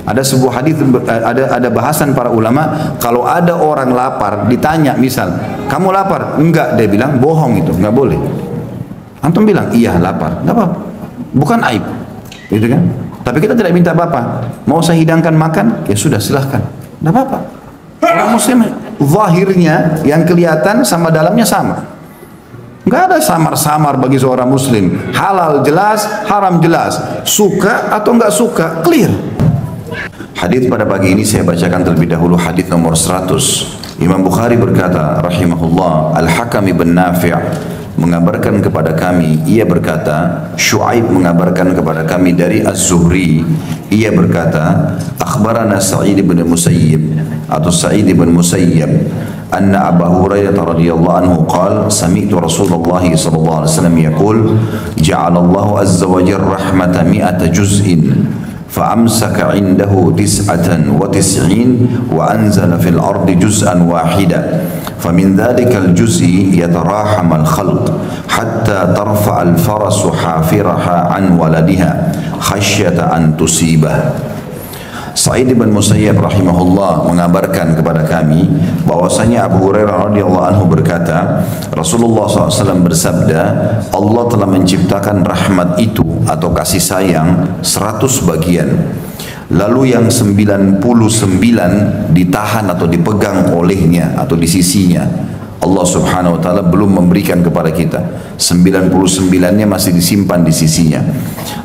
Ada sebuah hadis, ada bahasan para ulama, kalau ada orang lapar ditanya misal, kamu lapar? Enggak, dia bilang bohong, itu enggak boleh. Antum bilang iya lapar, enggak apa-apa, bukan aib, gitu kan? Tapi kita tidak minta apa-apa. Mau saya hidangkan makan? Ya sudah, silahkan, enggak apa-apa. Orang muslim zahirnya yang kelihatan sama dalamnya sama. Enggak ada samar-samar bagi seorang muslim. Halal jelas, haram jelas. Suka atau enggak suka, clear. Hadis pada pagi ini saya bacakan terlebih dahulu hadis nomor 100. Imam Bukhari berkata rahimahullah, Al-Hakam ibn Nafi' mengabarkan kepada kami, ia berkata, Syuaib mengabarkan kepada kami dari Az-Zuhri, ia berkata, akhbarana Sa'id ibn Musayyib atau Sa'id ibn Musayyib, anna Abu Hurairah radhiyallahu anhu qala, sami'tu Rasulullah sallallahu alaihi wasallam yaqul, ja'alallahu azza wa jalla rahmata mi'ata juz'in فأمسك عنده 99 وأنزل في الأرض جزءا واحدا فمن ذلك الجزء يتراحم الخلق حتى ترفع الفرس حافرها عن ولدها خشية أن تصيبه. Sa'id bin Musayyib rahimahullah mengabarkan kepada kami bahwasanya Abu Hurairah radhiyallahu anhu berkata, Rasulullah SAW bersabda, Allah telah menciptakan rahmat itu atau kasih sayang 100 bagian. Lalu yang 99 ditahan atau dipegang olehnya atau di sisinya. Allah subhanahu wa ta'ala belum memberikan kepada kita. 99-nya masih disimpan di sisinya.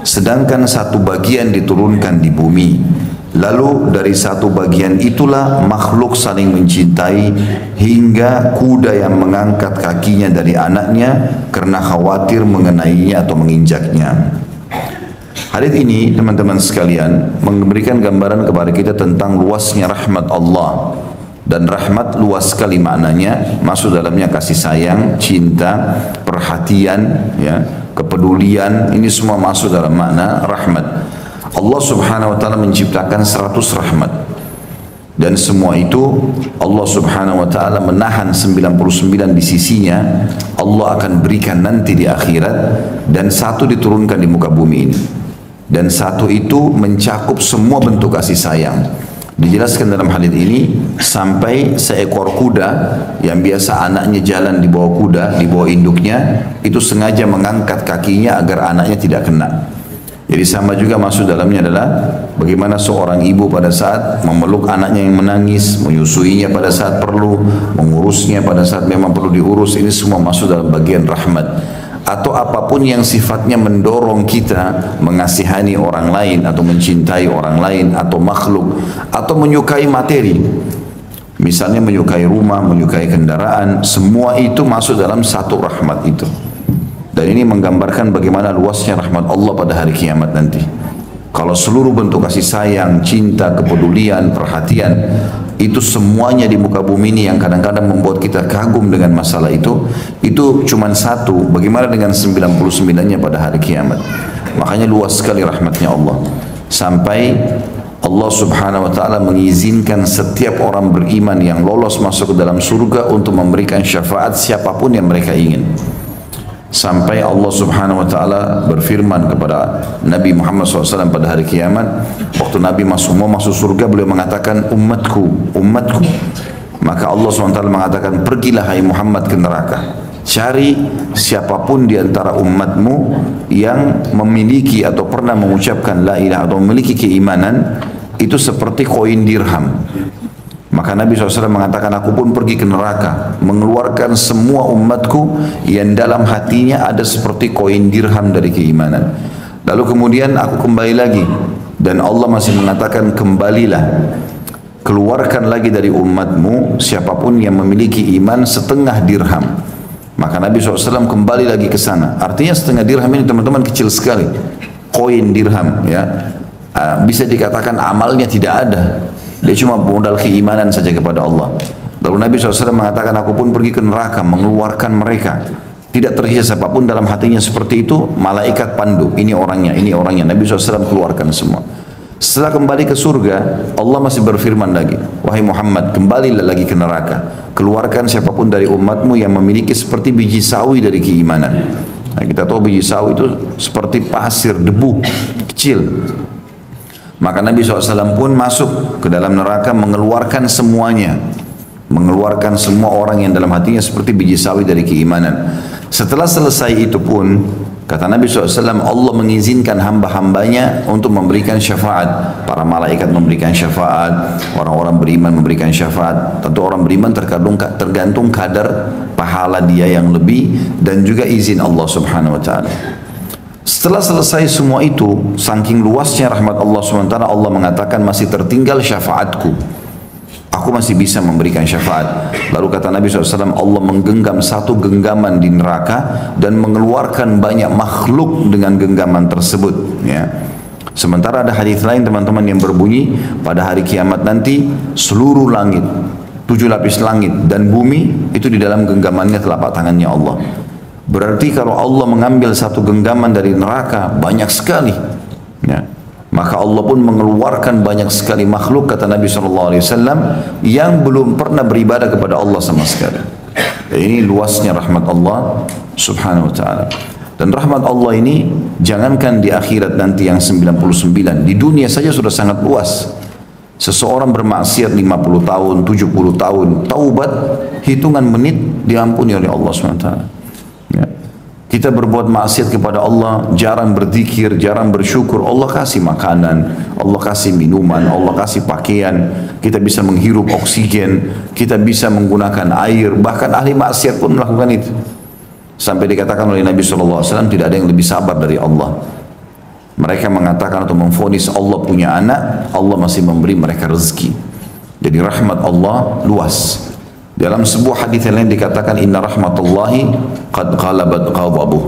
Sedangkan satu bagian diturunkan di bumi. Lalu dari satu bagian itulah makhluk saling mencintai hingga kuda yang mengangkat kakinya dari anaknya karena khawatir mengenainya atau menginjaknya. Hadis ini teman-teman sekalian memberikan gambaran kepada kita tentang luasnya rahmat Allah. Dan rahmat luas sekali maknanya, masuk dalamnya kasih sayang, cinta, perhatian, ya, kepedulian, ini semua masuk dalam makna rahmat. Allah subhanahu wa ta'ala menciptakan 100 rahmat. Dan semua itu Allah subhanahu wa ta'ala menahan 99 di sisinya. Allah akan berikan nanti di akhirat. Dan satu diturunkan di muka bumi ini. Dan satu itu mencakup semua bentuk kasih sayang. Dijelaskan dalam hadis ini sampai seekor kuda yang biasa anaknya jalan di bawah kuda, di bawah induknya, itu sengaja mengangkat kakinya agar anaknya tidak kena. Jadi sama juga masuk dalamnya adalah bagaimana seorang ibu pada saat memeluk anaknya yang menangis, menyusuinya pada saat perlu, mengurusnya pada saat memang perlu diurus, ini semua masuk dalam bagian rahmat. Atau apapun yang sifatnya mendorong kita mengasihani orang lain atau mencintai orang lain atau makhluk atau menyukai materi. Misalnya menyukai rumah, menyukai kendaraan, semua itu masuk dalam satu rahmat itu. Dan ini menggambarkan bagaimana luasnya rahmat Allah pada hari kiamat nanti. Kalau seluruh bentuk kasih sayang, cinta, kepedulian, perhatian, itu semuanya di muka bumi ini yang kadang-kadang membuat kita kagum dengan masalah itu cuma satu, bagaimana dengan 99-nya pada hari kiamat. Makanya luas sekali rahmatnya Allah. Sampai Allah subhanahu wa ta'ala mengizinkan setiap orang beriman yang lolos masuk ke dalam surga untuk memberikan syafaat siapapun yang mereka ingin. Sampai Allah subhanahu wa ta'ala berfirman kepada Nabi Muhammad SAW pada hari kiamat, waktu Nabi mau masuk surga, beliau mengatakan umatku, umatku. Maka Allah SWT mengatakan, pergilah hai Muhammad ke neraka, cari siapapun di antara umatmu yang memiliki atau pernah mengucapkan la ilaha atau memiliki keimanan itu seperti koin dirham. Maka Nabi SAW mengatakan, aku pun pergi ke neraka, mengeluarkan semua umatku yang dalam hatinya ada seperti koin dirham dari keimanan. Lalu kemudian aku kembali lagi, dan Allah masih mengatakan, kembalilah, keluarkan lagi dari umatmu siapapun yang memiliki iman setengah dirham. Maka Nabi SAW kembali lagi ke sana. Artinya setengah dirham ini teman-teman kecil sekali, koin dirham, ya. Bisa dikatakan amalnya tidak ada. Dia cuma modal keimanan saja kepada Allah. Lalu Nabi SAW mengatakan, aku pun pergi ke neraka mengeluarkan mereka. Tidak tersisa siapapun dalam hatinya seperti itu. Malaikat pandu, ini orangnya, ini orangnya. Nabi SAW keluarkan semua. Setelah kembali ke surga, Allah masih berfirman lagi, wahai Muhammad, kembalilah lagi ke neraka. Keluarkan siapapun dari umatmu yang memiliki seperti biji sawi dari keimanan. Nah, kita tahu biji sawi itu seperti pasir, debu, kecil. Maka Nabi SAW pun masuk ke dalam neraka mengeluarkan semuanya. Mengeluarkan semua orang yang dalam hatinya seperti biji sawi dari keimanan. Setelah selesai itu pun, kata Nabi SAW, Allah mengizinkan hamba-hambanya untuk memberikan syafaat. Para malaikat memberikan syafaat, orang-orang beriman memberikan syafaat. Tentu orang beriman tergantung kadar pahala dia yang lebih dan juga izin Allah Subhanahu Wa Taala. Setelah selesai semua itu, saking luasnya rahmat Allah SWT, Allah mengatakan masih tertinggal syafaatku. Aku masih bisa memberikan syafaat. Lalu kata Nabi SAW, Allah menggenggam satu genggaman di neraka dan mengeluarkan banyak makhluk dengan genggaman tersebut. Ya. Sementara ada hadis lain teman-teman yang berbunyi, pada hari kiamat nanti seluruh langit, 7 lapis langit dan bumi itu di dalam genggamannya telapak tangannya Allah. Berarti kalau Allah mengambil satu genggaman dari neraka banyak sekali, ya, maka Allah pun mengeluarkan banyak sekali makhluk, kata Nabi SAW, yang belum pernah beribadah kepada Allah sama sekali. Ini luasnya rahmat Allah Subhanahu Wa Taala. Dan rahmat Allah ini jangankan di akhirat nanti yang 99, di dunia saja sudah sangat luas. Seseorang bermaksiat 50 tahun, 70 tahun, taubat hitungan menit diampuni oleh Allah SWT. Ya. Kita berbuat maksiat kepada Allah, jarang berzikir, jarang bersyukur, Allah kasih makanan, Allah kasih minuman, Allah kasih pakaian, kita bisa menghirup oksigen, kita bisa menggunakan air, bahkan ahli maksiat pun melakukan itu. Sampai dikatakan oleh Nabi SAW, tidak ada yang lebih sabar dari Allah. Mereka mengatakan atau memvonis Allah punya anak, Allah masih memberi mereka rezeki. Jadi rahmat Allah luas. Dalam sebuah hadis lain dikatakan, inna rahmatullahi qad ghalabat ghadabuh.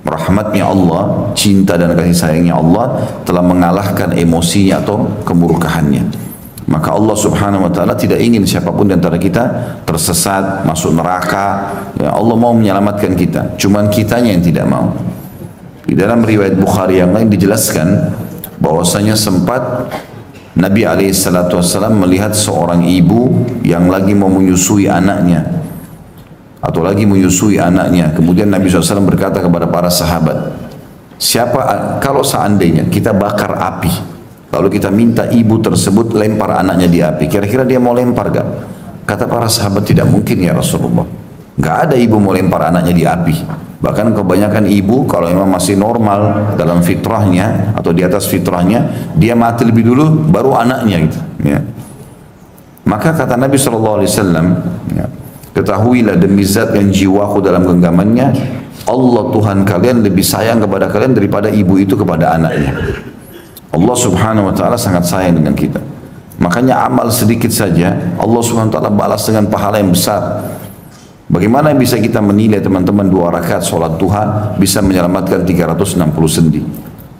Rahmatnya Allah, cinta dan kasih sayangnya Allah telah mengalahkan emosinya atau kemurkahannya. Maka Allah Subhanahu Wa Taala tidak ingin siapapun di antara kita tersesat, masuk neraka. Ya, Allah mau menyelamatkan kita, cuman kitanya yang tidak mau. Di dalam riwayat Bukhari yang lain dijelaskan bahwasanya sempat Nabi SAW melihat seorang ibu yang lagi mau menyusui anaknya atau lagi menyusui anaknya. Kemudian Nabi SAW berkata kepada para sahabat, kalau seandainya kita bakar api, lalu kita minta ibu tersebut lempar anaknya di api, kira-kira dia mau lempar gak? Kata para sahabat, tidak mungkin ya Rasulullah. Gak ada ibu mau lempar anaknya di api. Bahkan kebanyakan ibu kalau memang masih normal dalam fitrahnya atau di atas fitrahnya, dia mati lebih dulu baru anaknya gitu. Ya. Maka kata Nabi SAW, ya, ketahuilah demi zat yang jiwaku dalam genggamannya, Allah Tuhan kalian lebih sayang kepada kalian daripada ibu itu kepada anaknya. Allah Subhanahu Wa Taala sangat sayang dengan kita. Makanya amal sedikit saja Allah Subhanahu Wa Taala balas dengan pahala yang besar. Bagaimana bisa kita menilai teman-teman 2 rakaat sholat duha bisa menyelamatkan 360 sendi?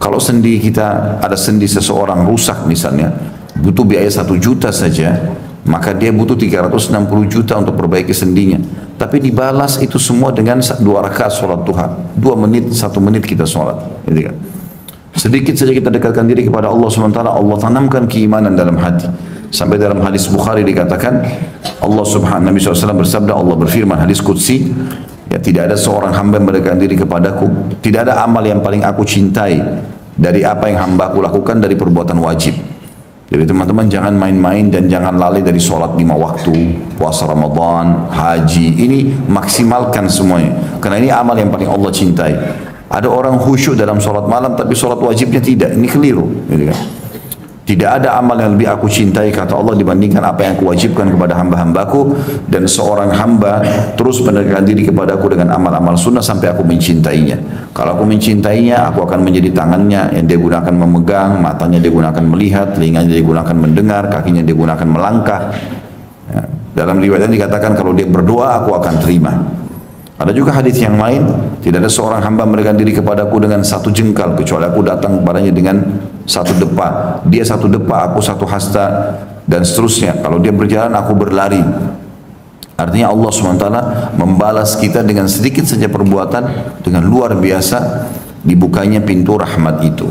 Kalau sendi kita, ada sendi seseorang rusak misalnya, butuh biaya 1 juta saja, maka dia butuh 360 juta untuk perbaiki sendinya. Tapi dibalas itu semua dengan 2 rakaat sholat duha. 2 menit, 1 menit kita sholat. Gitu kan? Sedikit saja kita dekatkan diri kepada Allah SWT, Allah tanamkan keimanan dalam hati. Sampai dalam hadis Bukhari dikatakan, Allah Subhanahu Nabi SAW bersabda, Allah berfirman hadis qudsi, ya, tidak ada seorang hamba yang mendekatkan diri kepadaku, tidak ada amal yang paling aku cintai dari apa yang hamba aku lakukan dari perbuatan wajib. Jadi teman-teman jangan main-main dan jangan lalai dari sholat 5 waktu, puasa Ramadan, haji, ini maksimalkan semuanya, karena ini amal yang paling Allah cintai. Ada orang khusyuk dalam sholat malam tapi sholat wajibnya tidak, ini keliru. Gitu kan? Tidak ada amal yang lebih aku cintai, kata Allah, dibandingkan apa yang aku wajibkan kepada hamba-hambaku, dan seorang hamba terus mendekatkan diri kepadaku dengan amal-amal sunnah sampai aku mencintainya. Kalau aku mencintainya, aku akan menjadi tangannya yang dia gunakan memegang, matanya dia gunakan melihat, telinganya dia gunakan mendengar, kakinya dia gunakan melangkah. Ya. Dalam riwayat dikatakan kalau dia berdoa aku akan terima. Ada juga hadis yang lain, tidak ada seorang hamba mendekatkan diri kepadaku dengan 1 jengkal kecuali aku datang kepadanya dengan 1 depa. Dia 1 depa, aku 1 hasta, dan seterusnya. Kalau dia berjalan, aku berlari. Artinya Allah SWT membalas kita dengan sedikit saja perbuatan dengan luar biasa, dibukanya pintu rahmat itu.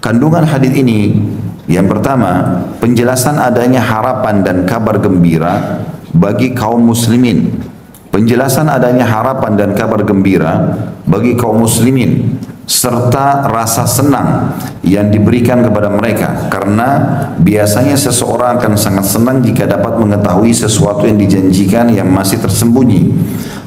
Kandungan hadis ini, yang pertama, penjelasan adanya harapan dan kabar gembira bagi kaum muslimin. Penjelasan adanya harapan dan kabar gembira bagi kaum muslimin serta rasa senang yang diberikan kepada mereka, karena biasanya seseorang akan sangat senang jika dapat mengetahui sesuatu yang dijanjikan yang masih tersembunyi.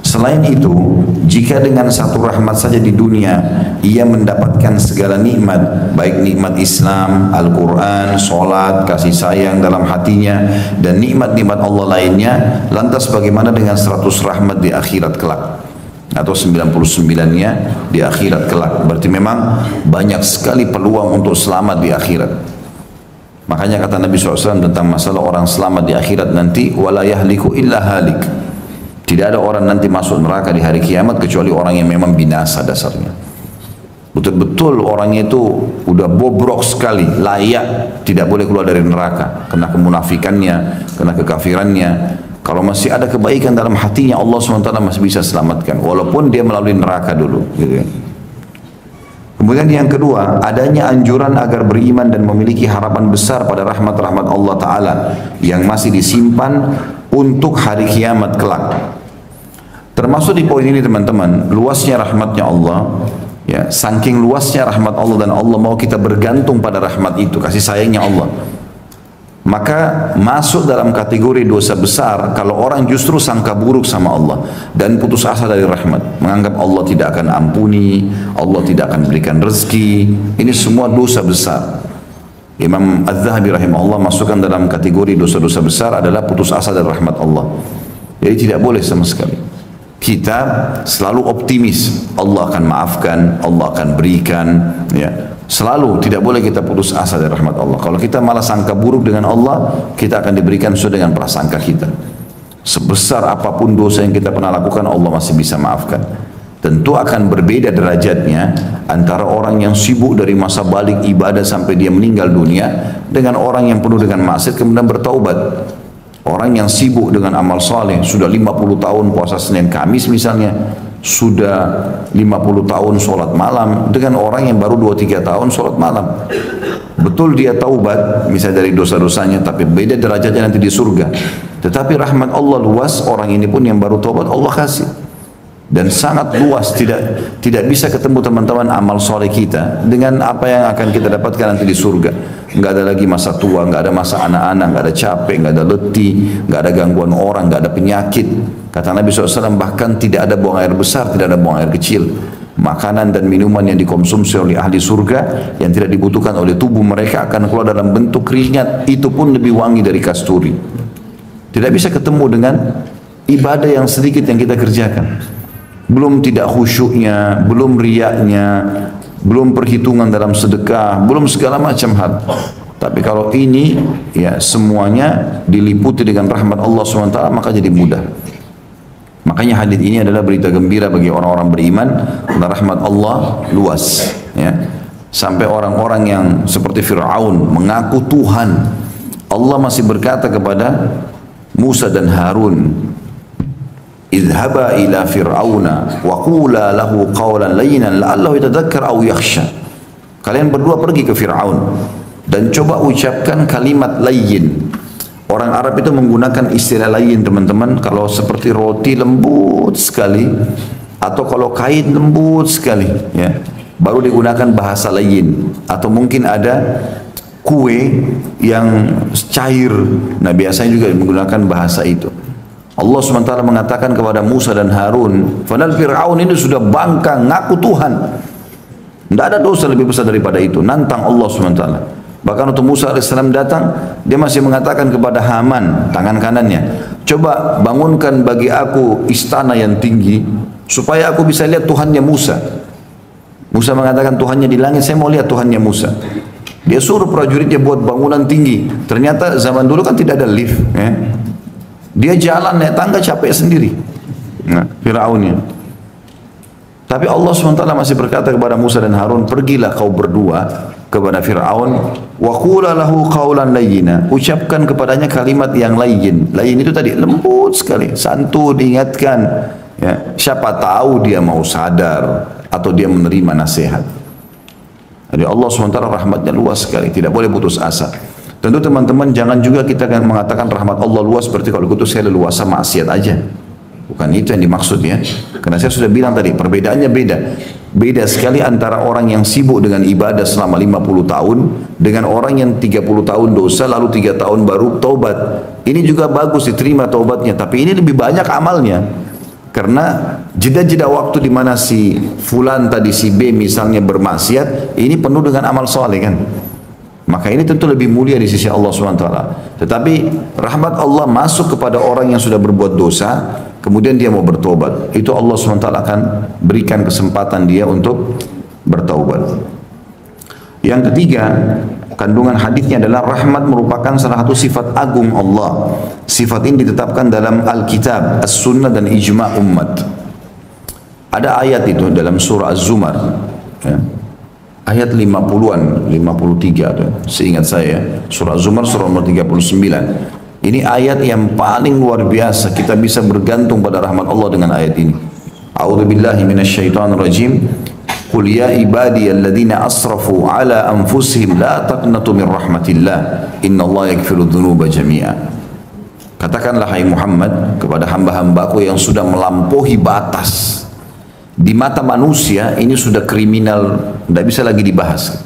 Selain itu, jika dengan satu rahmat saja di dunia ia mendapatkan segala nikmat, baik nikmat Islam, Al-Quran, solat, kasih sayang dalam hatinya, dan nikmat-nikmat Allah lainnya, lantas bagaimana dengan 100 rahmat di akhirat kelak? Atau 99-nya di akhirat kelak. Berarti memang banyak sekali peluang untuk selamat di akhirat. Makanya kata Nabi SAW tentang masalah orang selamat di akhirat nanti, wala yahliku illa halik. Tidak ada orang nanti masuk neraka di hari kiamat kecuali orang yang memang binasa dasarnya. Betul-betul orangnya itu udah bobrok sekali, layak tidak boleh keluar dari neraka, kena kemunafikannya, kena kekafirannya. Kalau masih ada kebaikan dalam hatinya, Allah SWT masih bisa selamatkan, walaupun dia melalui neraka dulu. Gitu. Kemudian yang kedua, adanya anjuran agar beriman dan memiliki harapan besar pada rahmat-rahmat Allah Ta'ala yang masih disimpan untuk hari kiamat kelak. Termasuk di poin ini teman-teman, luasnya rahmatnya Allah, ya, saking luasnya rahmat Allah dan Allah mau kita bergantung pada rahmat itu, kasih sayangnya Allah. Maka masuk dalam kategori dosa besar kalau orang justru sangka buruk sama Allah dan putus asa dari rahmat, menganggap Allah tidak akan ampuni, Allah tidak akan berikan rezeki. Ini semua dosa besar. Imam Az-Zahabi rahimahullah masukkan dalam kategori dosa-dosa besar adalah putus asa dari rahmat Allah. Jadi tidak boleh sama sekali. Kita selalu optimis, Allah akan maafkan, Allah akan berikan, ya. Selalu tidak boleh kita putus asa dari rahmat Allah. Kalau kita malah sangka buruk dengan Allah, kita akan diberikan sesuai dengan prasangka kita. Sebesar apapun dosa yang kita pernah lakukan, Allah masih bisa maafkan. Tentu akan berbeda derajatnya antara orang yang sibuk dari masa balik ibadah sampai dia meninggal dunia dengan orang yang penuh dengan maksiat kemudian bertaubat. Orang yang sibuk dengan amal saleh sudah 50 tahun puasa Senin Kamis misalnya, sudah 50 tahun sholat malam, dengan orang yang baru 2-3 tahun sholat malam. Betul dia taubat misalnya dari dosa-dosanya, tapi beda derajatnya nanti di surga. Tetapi rahmat Allah luas, orang ini pun yang baru taubat Allah kasih. Dan sangat luas, tidak bisa ketemu teman-teman amal soleh kita dengan apa yang akan kita dapatkan nanti di surga. Nggak ada lagi masa tua, nggak ada masa anak-anak, nggak ada capek, nggak ada letih, nggak ada gangguan orang, nggak ada penyakit. Kata Nabi SAW, bahkan tidak ada buang air besar, tidak ada buang air kecil. Makanan dan minuman yang dikonsumsi oleh ahli surga yang tidak dibutuhkan oleh tubuh mereka akan keluar dalam bentuk keringat, itu pun lebih wangi dari kasturi. Tidak bisa ketemu dengan ibadah yang sedikit yang kita kerjakan. Belum tidak khusyuknya, belum riaknya, belum perhitungan dalam sedekah, belum segala macam hal. Tapi kalau ini ya semuanya diliputi dengan rahmat Allah SWT, maka jadi mudah. Makanya hadis ini adalah berita gembira bagi orang-orang beriman karena rahmat Allah luas, ya. Sampai orang-orang yang seperti Fir'aun mengaku Tuhan, Allah masih berkata kepada Musa dan Harun, idhaba ila fir'auna wa qula lahu qawlan layyinan la'allahu yatadhakkar aw yakhsha. Kalian berdua pergi ke Fir'aun dan coba ucapkan kalimat layyin. Orang Arab itu menggunakan istilah layyin teman-teman, kalau seperti roti lembut sekali atau kalau kain lembut sekali, ya, baru digunakan bahasa layyin. Atau mungkin ada kue yang cair, nah biasanya juga menggunakan bahasa itu. Allah SWT mengatakan kepada Musa dan Harun, padahal Fir'aun ini sudah bangka, ngaku Tuhan. Tidak ada dosa lebih besar daripada itu, nantang Allah SWT. Bahkan waktu Musa AS datang, dia masih mengatakan kepada Haman, tangan kanannya, coba bangunkan bagi aku istana yang tinggi, supaya aku bisa lihat Tuhannya Musa. Musa mengatakan Tuhannya di langit, saya mau lihat Tuhannya Musa. Dia suruh prajuritnya buat bangunan tinggi. Ternyata zaman dulu kan tidak ada lift, ya. Dia jalan naik tangga capek sendiri. Nah, Fir'aunnya. Tapi Allah SWT masih berkata kepada Musa dan Harun, pergilah kau berdua kepada Fir'aun, wa qula lahu qawlan layyina, ucapkan kepadanya kalimat yang layyin. Layyin itu tadi lembut sekali, santun, diingatkan, ya. Siapa tahu dia mau sadar atau dia menerima nasihat. Jadi Allah SWT rahmatnya luas sekali, tidak boleh putus asa. Tentu teman-teman jangan juga kita akan mengatakan rahmat Allah luas berarti kalau gitu saya leluasa maksiat aja. Bukan itu yang dimaksud, ya. Karena saya sudah bilang tadi perbedaannya beda. Beda sekali antara orang yang sibuk dengan ibadah selama 50 tahun dengan orang yang 30 tahun dosa lalu 3 tahun baru taubat. Ini juga bagus diterima taubatnya, tapi ini lebih banyak amalnya. Karena jeda-jeda waktu di mana si fulan tadi, si B misalnya bermaksiat, ini penuh dengan amal soleh kan. Maka ini tentu lebih mulia di sisi Allah SWT. Tetapi rahmat Allah masuk kepada orang yang sudah berbuat dosa, kemudian dia mau bertobat. Itu Allah SWT akan berikan kesempatan dia untuk bertaubat. Yang ketiga, kandungan hadisnya adalah rahmat merupakan salah satu sifat agung Allah. Sifat ini ditetapkan dalam Alkitab, As-Sunnah dan Ijma' umat. Ada ayat itu dalam surah Az-Zumar. Ya. Ayat 50-an, 53 tuh, seingat saya, surah Az-Zumar surah nomor 39. Ini ayat yang paling luar biasa, kita bisa bergantung pada rahmat Allah dengan ayat ini. A'udzubillahi minasyaitonirrajim. Qul ya ibadiyalladzina asrafu ala anfusihim la taqnatu min rahmatillah. Innallaha yaghfiru dzunuba jami'a. Katakanlah hai Muhammad kepada hamba-hambaku yang sudah melampaui batas. Di mata manusia ini sudah kriminal, tidak bisa lagi dibahas.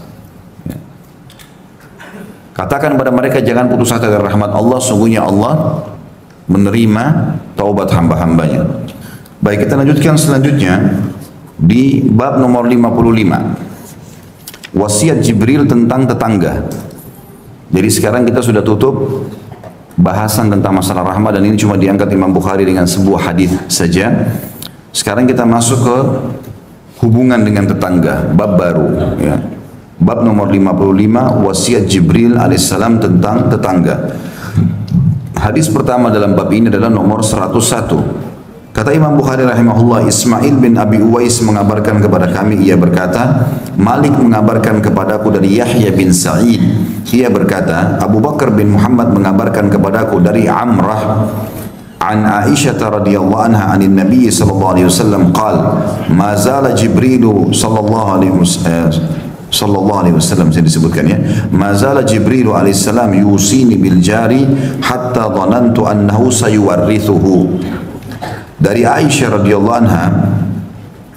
Katakan pada mereka jangan putus asa dari rahmat Allah, sungguhnya Allah menerima taubat hamba-hambanya. Baik, kita lanjutkan selanjutnya di bab nomor 55. Wasiat Jibril tentang tetangga. Jadi sekarang kita sudah tutup bahasan tentang masalah rahmat dan ini cuma diangkat Imam Bukhari dengan sebuah hadis saja. Sekarang kita masuk ke hubungan dengan tetangga, bab baru. Ya. Bab nomor 55, wasiat Jibril alaihissalam tentang tetangga. Hadis pertama dalam bab ini adalah nomor 101. Kata Imam Bukhari rahimahullah, Ismail bin Abi Uwais mengabarkan kepada kami, ia berkata, Malik mengabarkan kepadaku dari Yahya bin Sa'id. Ia berkata, Abu Bakar bin Muhammad mengabarkan kepadaku dari Amrah عن عائشة رضي الله عنها عن النبي صلى الله عليه وسلم قال ما زال جبريل صلى الله عليه وسلم saya disebutkan ya ما زال جبريل عليه السلام يوصيني بالجار حتى ظننت أنه سيورثه. Dari Aisyah radhiyallahu anha,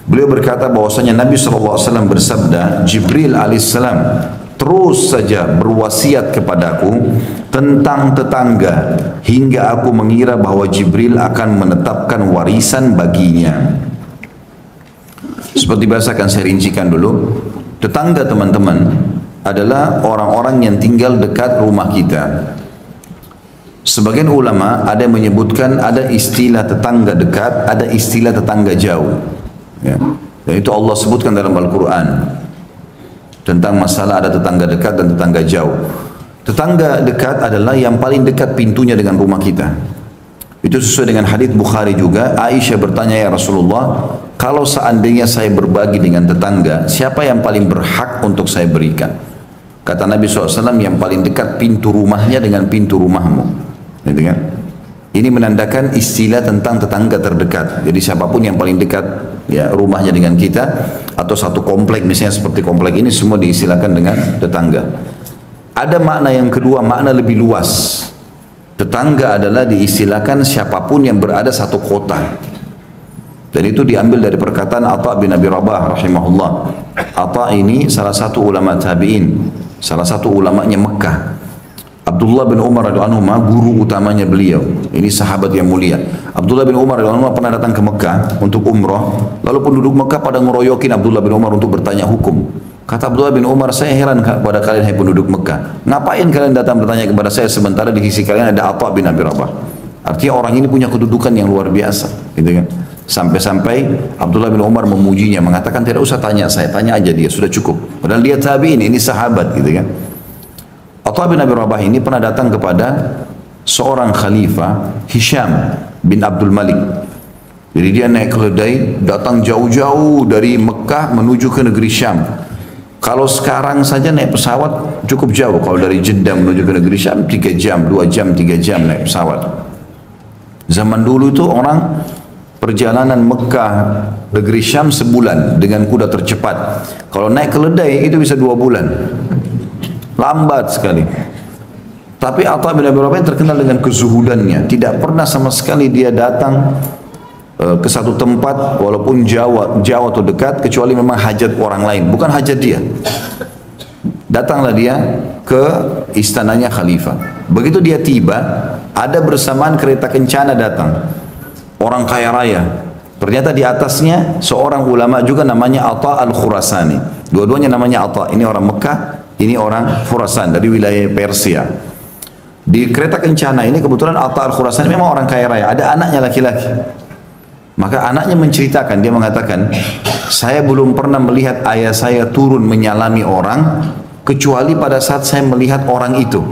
beliau berkata bahwasanya Nabi SAW bersabda, Jibril alaihissalam terus saja berwasiat kepadaku tentang tetangga hingga aku mengira bahwa Jibril akan menetapkan warisan baginya. Seperti biasa akan saya rincikan dulu. Tetangga teman-teman adalah orang-orang yang tinggal dekat rumah kita. Sebagian ulama ada yang menyebutkan ada istilah tetangga dekat, ada istilah tetangga jauh. Ya. Dan itu Allah sebutkan dalam Al-Quran. Tentang masalah ada tetangga dekat dan tetangga jauh. Tetangga dekat adalah yang paling dekat pintunya dengan rumah kita. Itu sesuai dengan hadits Bukhari juga. Aisyah bertanya, ya Rasulullah, kalau seandainya saya berbagi dengan tetangga, siapa yang paling berhak untuk saya berikan? Kata Nabi SAW, yang paling dekat pintu rumahnya dengan pintu rumahmu. Gitu kan? Ini menandakan istilah tentang tetangga terdekat. Jadi siapapun yang paling dekat ya rumahnya dengan kita atau satu komplek misalnya seperti komplek ini semua diistilahkan dengan tetangga. Ada makna yang kedua, makna lebih luas. Tetangga adalah diistilahkan siapapun yang berada satu kota. Dan itu diambil dari perkataan Atha bin Abi Rabah rahimahullah. Atha ini salah satu ulama tabi'in, salah satu ulamanya Mekah. Abdullah bin Umar radhiyallahu anhu guru utamanya beliau. Ini sahabat yang mulia. Abdullah bin Umar radhiyallahu anhu pernah datang ke Mekah untuk umrah. Lalu penduduk Mekah pada ngeroyokin Abdullah bin Umar untuk bertanya hukum. Kata Abdullah bin Umar, saya heran kepada kalian hai penduduk Mekah. Ngapain kalian datang bertanya kepada saya sementara di sisi kalian ada Atha bin Abi Rabah? Artinya orang ini punya kedudukan yang luar biasa, gitu kan? Sampai-sampai Abdullah bin Umar memujinya, mengatakan tidak usah tanya saya, tanya aja dia, sudah cukup. Padahal dia tabi'in, ini sahabat, gitu kan? Atha bin Abi Rabah ini pernah datang kepada seorang khalifah, Hisham bin Abdul Malik. Jadi dia naik keledai, datang jauh-jauh dari Mekah menuju ke negeri Syam. Kalau sekarang saja naik pesawat cukup jauh. Kalau dari Jeddah menuju ke negeri Syam 3 jam, 2 jam, 3 jam naik pesawat. Zaman dulu itu orang perjalanan Mekah negeri Syam sebulan dengan kuda tercepat. Kalau naik keledai itu bisa 2 bulan. Lambat sekali. Tapi Atha bin Abi Rabah terkenal dengan kezuhudannya. Tidak pernah sama sekali dia datang ke satu tempat walaupun jauh atau dekat, kecuali memang hajat orang lain, bukan hajat dia. Datanglah dia ke istananya khalifah. Begitu dia tiba, ada bersamaan kereta kencana datang, orang kaya raya. Ternyata di atasnya seorang ulama juga namanya Atha al-Khurasani. Dua-duanya namanya Atha. Ini orang Mekah, ini orang Khurasan dari wilayah Persia. Di kereta kencana ini kebetulan Atha al-Khurasani memang orang kaya raya. Ada anaknya laki-laki. Maka anaknya menceritakan, dia mengatakan, saya belum pernah melihat ayah saya turun menyalami orang, kecuali pada saat saya melihat orang itu.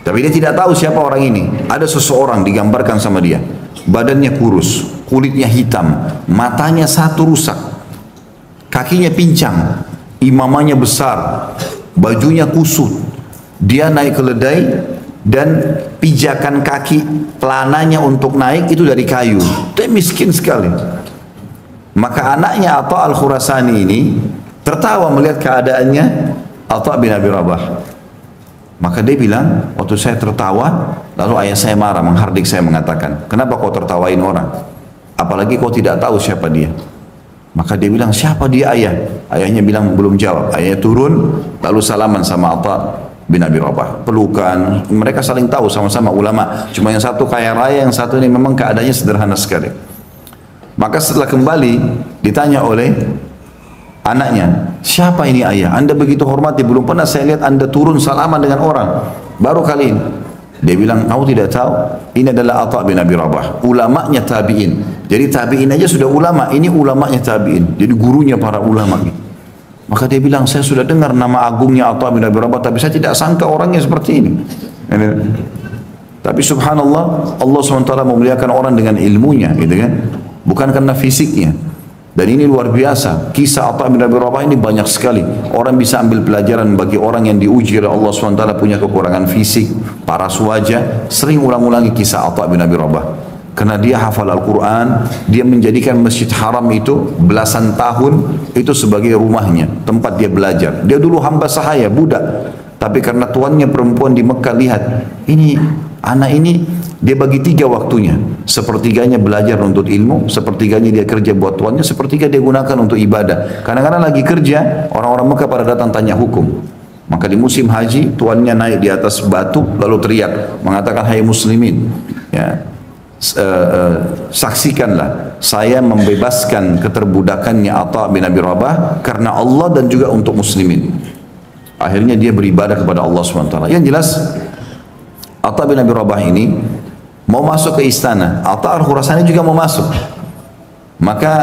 Tapi dia tidak tahu siapa orang ini. Ada seseorang digambarkan sama dia. Badannya kurus, kulitnya hitam, matanya satu rusak, kakinya pincang, imamanya besar, bajunya kusut. Dia naik keledai dan pijakan kaki pelananya untuk naik itu dari kayu. Dia miskin sekali. Maka anaknya Atha al-Khurasani ini tertawa melihat keadaannya Atha bin Abi Rabah. Maka dia bilang, waktu saya tertawa, lalu ayah saya marah, menghardik saya, mengatakan, kenapa kau tertawain orang? Apalagi kau tidak tahu siapa dia. Maka dia bilang, siapa dia ayah? Ayahnya bilang, belum jawab. Ayahnya turun, lalu salaman sama Atha bin Abi Rabah. Pelukan, mereka saling tahu, sama-sama ulama. Cuma yang satu kaya raya, yang satu ini memang keadaannya sederhana sekali. Maka setelah kembali, ditanya oleh anaknya, siapa ini ayah? Anda begitu hormati, belum pernah saya lihat Anda turun salaman dengan orang, baru kali ini. Dia bilang, kamu tidak tahu, ini adalah Atha bin Abi Rabah, ulamanya tabi'in. Jadi tabi'in aja sudah ulama, ini ulamanya tabi'in, jadi gurunya para ulama. Maka dia bilang, saya sudah dengar nama agungnya Atha bin Abi Rabah, tapi saya tidak sangka orangnya seperti ini. Tapi subhanallah, Allah SWT memuliakan orang dengan ilmunya, gitu kan? Bukan karena fisiknya. Dan ini luar biasa, kisah Atha bin Abi Rabah ini banyak sekali. Orang bisa ambil pelajaran bagi orang yang diuji oleh Allah SWT, punya kekurangan fisik, paras wajah, sering ulang-ulangi kisah Atha bin Abi Rabah. Karena dia hafal Al-Quran, dia menjadikan Masjid Haram itu belasan tahun itu sebagai rumahnya, tempat dia belajar. Dia dulu hamba sahaya, budak. Tapi karena tuannya perempuan di Mekah lihat, ini anak ini, dia bagi 3 waktunya. Sepertiganya belajar untuk ilmu, sepertiganya dia kerja buat tuannya, sepertiga dia gunakan untuk ibadah. Kadang-kadang lagi kerja, orang-orang Mekah pada datang tanya hukum. Maka di musim haji, tuannya naik di atas batu, lalu teriak, mengatakan, hai muslimin, ya, saksikanlah, saya membebaskan keterbudakannya Atha bin Abi Rabah karena Allah dan juga untuk muslimin. Akhirnya dia beribadah kepada Allah SWT. Yang jelas, Atha bin Abi Rabah ini mau masuk ke istana. Atha al-Khurasani juga mau masuk. Maka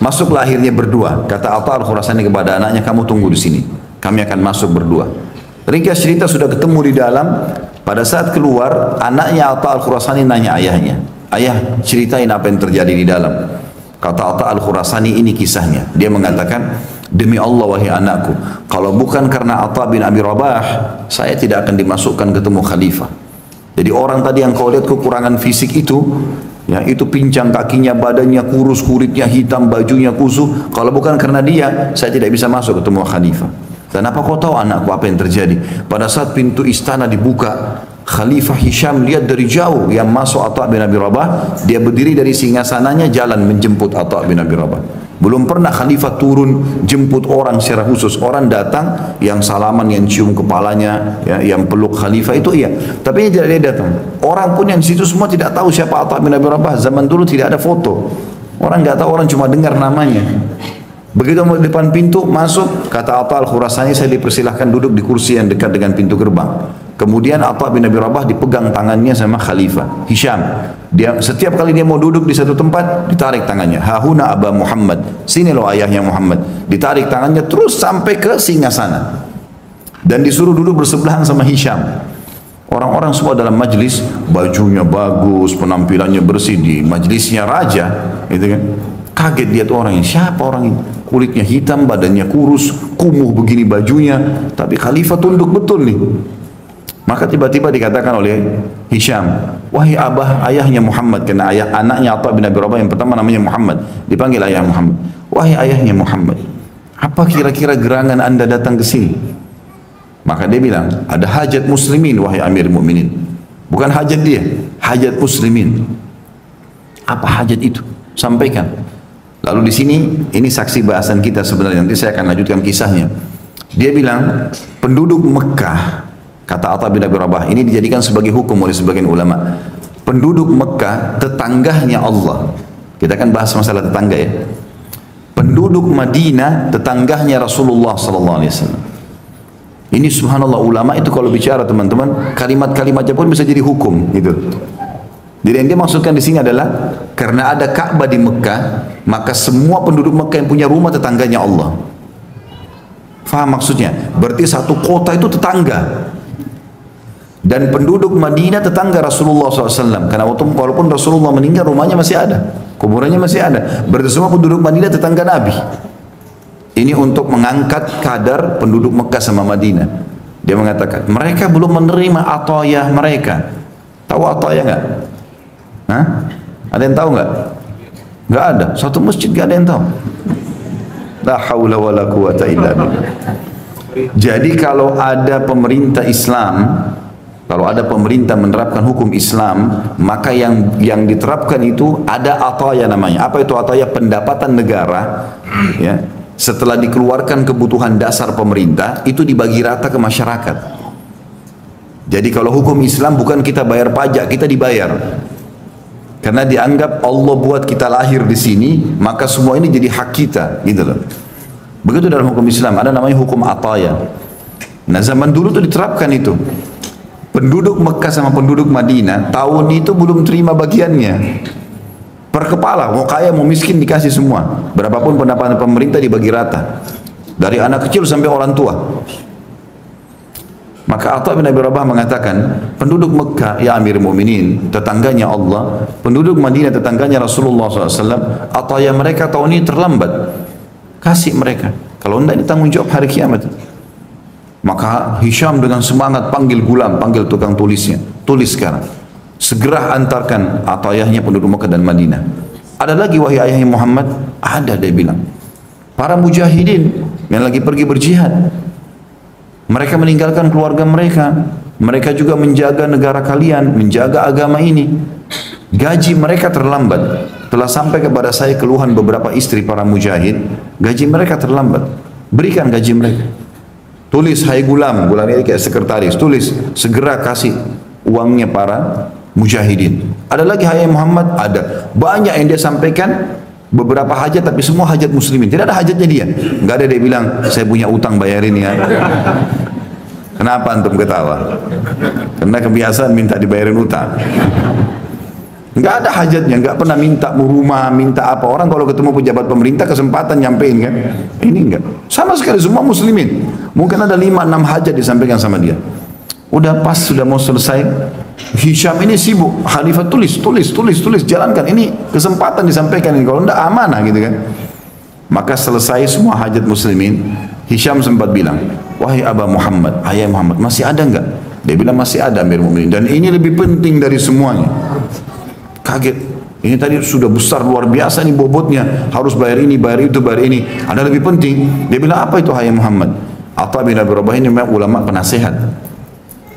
masuklah akhirnya berdua. Kata Atha al-Khurasani kepada anaknya, kamu tunggu di sini. Kami akan masuk berdua. Ringkas cerita sudah ketemu di dalam. Pada saat keluar, anaknya Atha al-Khurasani nanya ayahnya, ayah, ceritain apa yang terjadi di dalam. Kata Atha al-Khurasani, ini kisahnya. Dia mengatakan, demi Allah wahai anakku, kalau bukan karena Atha bin Abi Rabah, saya tidak akan dimasukkan ketemu khalifah. Jadi orang tadi yang kau lihat kekurangan fisik itu, ya, itu pincang kakinya, badannya kurus, kulitnya hitam, bajunya kusut. Kalau bukan karena dia, saya tidak bisa masuk ketemu khalifah. Dan apa kau tahu anakku apa yang terjadi? Pada saat pintu istana dibuka, Khalifah Hisham lihat dari jauh yang masuk Atha bin Abi Rabah. Dia berdiri dari singgasananya, jalan menjemput Atha bin Abi Rabah. Belum pernah Khalifah turun jemput orang secara khusus. Orang datang, yang salaman, yang cium kepalanya, ya, yang peluk Khalifah itu iya. Tapi ini tidak dia datang. Orang pun yang di situ semua tidak tahu siapa Atha bin Abi Rabah. Zaman dulu tidak ada foto. Orang nggak tahu, orang cuma dengar namanya. Begitu di depan pintu masuk, kata Atha al-Khurasani, saya dipersilahkan duduk di kursi yang dekat dengan pintu gerbang. Kemudian Atha bin Abi Rabah dipegang tangannya sama Khalifah Hisham. Dia setiap kali dia mau duduk di satu tempat, ditarik tangannya. Hahuna Aba Muhammad, sini lo ayahnya Muhammad. Ditarik tangannya terus sampai ke singgasana. Dan disuruh duduk bersebelahan sama Hisham. Orang-orang semua dalam majlis, bajunya bagus, penampilannya bersih, di majlisnya raja, gitu kan. Kaget dia tuh orang ini, siapa orang ini? Kulitnya hitam, badannya kurus, kumuh begini bajunya, tapi Khalifah tunduk betul nih. Maka tiba-tiba dikatakan oleh Hisham, wahai abah, ayahnya Muhammad, karena ayah anaknya Atha bin Abi Rabah yang pertama namanya Muhammad, dipanggil ayah Muhammad. Wahai ayahnya Muhammad, apa kira-kira gerangan anda datang ke sini? Maka dia bilang, ada hajat muslimin wahai Amir Mu'minin. Bukan hajat dia, hajat muslimin. Apa hajat itu? Sampaikan. Lalu di sini, ini saksi bahasan kita sebenarnya, nanti saya akan lanjutkan kisahnya. Dia bilang, penduduk Mekah, kata Atha bin Abi Rabah, ini dijadikan sebagai hukum oleh sebagian ulama. Penduduk Mekah, tetangganya Allah. Kita akan bahas masalah tetangga ya. Penduduk Madinah, tetangganya Rasulullah SAW. Ini subhanallah, ulama itu kalau bicara teman-teman, kalimat-kalimatnya pun bisa jadi hukum gitu. Jadi yang dia maksudkan di sini adalah karena ada Ka'bah di Mekah, maka semua penduduk Mekah yang punya rumah tetangganya Allah. Faham maksudnya? Berarti satu kota itu tetangga. Dan penduduk Madinah tetangga Rasulullah SAW. Karena walaupun Rasulullah meninggal, rumahnya masih ada, kuburannya masih ada. Berarti semua penduduk Madinah tetangga Nabi. Ini untuk mengangkat kadar penduduk Mekah sama Madinah. Dia mengatakan mereka belum menerima atayah mereka. Tahu atayah nggak? Hah? Ada yang tahu nggak? Nggak ada. Satu masjid nggak ada yang tahu. La haula wala quwata illa billah. Jadi kalau ada pemerintah Islam, kalau ada pemerintah menerapkan hukum Islam, maka yang diterapkan itu ada ataya namanya. Apa itu ataya? Pendapatan negara. Ya. Setelah dikeluarkan kebutuhan dasar pemerintah, itu dibagi rata ke masyarakat. Jadi kalau hukum Islam bukan kita bayar pajak, kita dibayar. Karena dianggap Allah buat kita lahir di sini, maka semua ini jadi hak kita, gitu loh. Begitu dalam hukum Islam, ada namanya hukum ataya. Nah zaman dulu tuh diterapkan itu. Penduduk Mekah sama penduduk Madinah tahun itu belum terima bagiannya. Per kepala, mau kaya mau miskin dikasih semua. Berapapun pendapatan pemerintah dibagi rata. Dari anak kecil sampai orang tua. Maka Atha bin Abi Rabah mengatakan, penduduk Mekah ya Amir Mu'minin, tetangganya Allah, penduduk Madinah tetangganya Rasulullah SAW, ataya mereka tahun ini terlambat. Kasih mereka. Kalau tidak ini tanggung jawab hari kiamat. Maka Hisham dengan semangat panggil gulam, panggil tukang tulisnya. Tulis sekarang. Segera antarkan atayahnya penduduk Mekah dan Madinah. Ada lagi wahai ayahnya Muhammad? Ada, dia bilang. Para mujahidin yang lagi pergi berjihad. Mereka meninggalkan keluarga mereka. Mereka juga menjaga negara kalian, menjaga agama ini. Gaji mereka terlambat. Telah sampai kepada saya keluhan beberapa istri para mujahid. Gaji mereka terlambat. Berikan gaji mereka. Tulis, hai gulam, gulam ini kayak sekretaris. Tulis, segera kasih uangnya para mujahidin. Ada lagi hai Muhammad? Ada. Banyak yang dia sampaikan. Beberapa hajat, tapi semua hajat muslimin. Tidak ada hajatnya dia. Enggak ada dia bilang, saya punya utang bayarin ya. Kenapa antum ketawa? Karena kebiasaan minta dibayarin utang. Enggak ada hajatnya, enggak pernah minta rumah, minta apa. Orang kalau ketemu pejabat pemerintah kesempatan nyampein kan. Ini enggak. Sama sekali semua muslimin. Mungkin ada 5-6 hajat disampaikan sama dia. Udah pas, sudah mau selesai. Hisham ini sibuk, Khalifah tulis, jalankan. Ini kesempatan disampaikan ini. Kalau enggak amanah gitu kan. Maka selesai semua hajat muslimin. Hisham sempat bilang, wahai Aba Muhammad, ayah Muhammad, masih ada enggak? Dia bilang masih ada Amir Mu'minin. Dan ini lebih penting dari semuanya. Kaget. Ini tadi sudah besar luar biasa nih bobotnya. Harus bayar ini, bayar itu, bayar ini. Ada lebih penting. Dia bilang apa itu ayah Muhammad? Atha bin Abi Rabah ini memang ulama penasehat.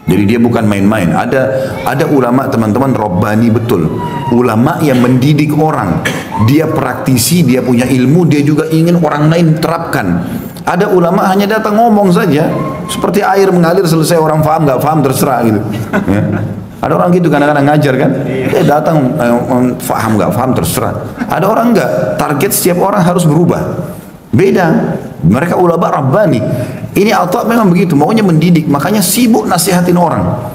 Jadi dia bukan main-main. Ada ulama teman-teman Rabbani betul. Ulama yang mendidik orang. Dia praktisi, dia punya ilmu, dia juga ingin orang lain terapkan. Ada ulama hanya datang ngomong saja. Seperti air mengalir, selesai orang faham, nggak faham terserah gitu. Ya. Ada orang gitu kadang-kadang ngajar kan. Dia datang faham nggak faham terserah. Ada orang nggak. Target setiap orang harus berubah. Beda. Mereka ulama Rabbani. Ini Atha memang begitu, maunya mendidik, makanya sibuk nasihatin orang.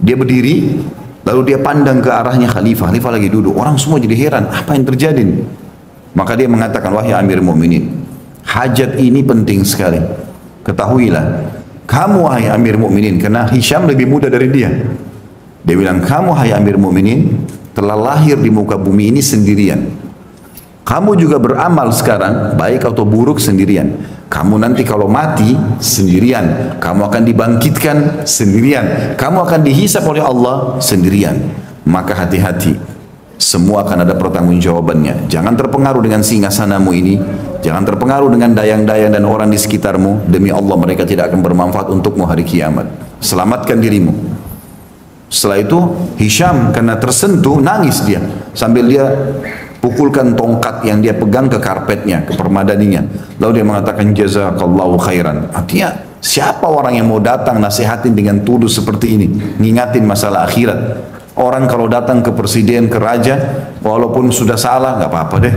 Dia berdiri, lalu dia pandang ke arahnya Khalifah. Khalifah lagi duduk, orang semua jadi heran, apa yang terjadi? Maka dia mengatakan, wahai Amir Mu'minin, hajat ini penting sekali. Ketahuilah, kamu wahai Amir Mu'minin, karena Hisham lebih muda dari dia. Dia bilang, kamu wahai Amir Mu'minin, telah lahir di muka bumi ini sendirian. Kamu juga beramal sekarang, baik atau buruk sendirian. Kamu nanti kalau mati sendirian. Kamu akan dibangkitkan sendirian. Kamu akan dihisap oleh Allah sendirian. Maka hati-hati. Semua akan ada pertanggungjawabannya. Jangan terpengaruh dengan singgasanamu ini. Jangan terpengaruh dengan dayang-dayang dan orang di sekitarmu. Demi Allah mereka tidak akan bermanfaat untukmu hari kiamat. Selamatkan dirimu. Setelah itu Hisham karena tersentuh nangis dia sambil dia pukulkan tongkat yang dia pegang ke karpetnya, ke permadaninya. Lalu dia mengatakan jazakallahu khairan. Artinya siapa orang yang mau datang nasihatin dengan tulus seperti ini, ngingatin masalah akhirat. Orang kalau datang ke presiden, ke raja, walaupun sudah salah nggak apa-apa deh,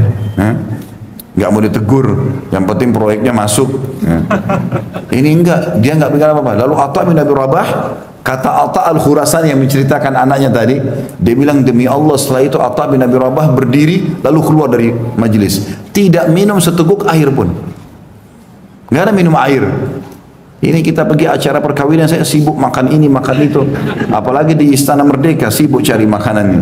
nggak mau ditegur, yang penting proyeknya masuk. Ini enggak, dia nggak bilang apa-apa. Lalu Atha bin Abi Rabah, kata Atha al-Khurasani yang menceritakan anaknya tadi, dia bilang demi Allah setelah itu Atha bin Abi Rabah berdiri lalu keluar dari majelis, tidak minum seteguk air pun, nggak ada minum air. Ini kita pergi acara perkawinan saya sibuk makan ini makan itu, apalagi di Istana Merdeka sibuk cari makanannya.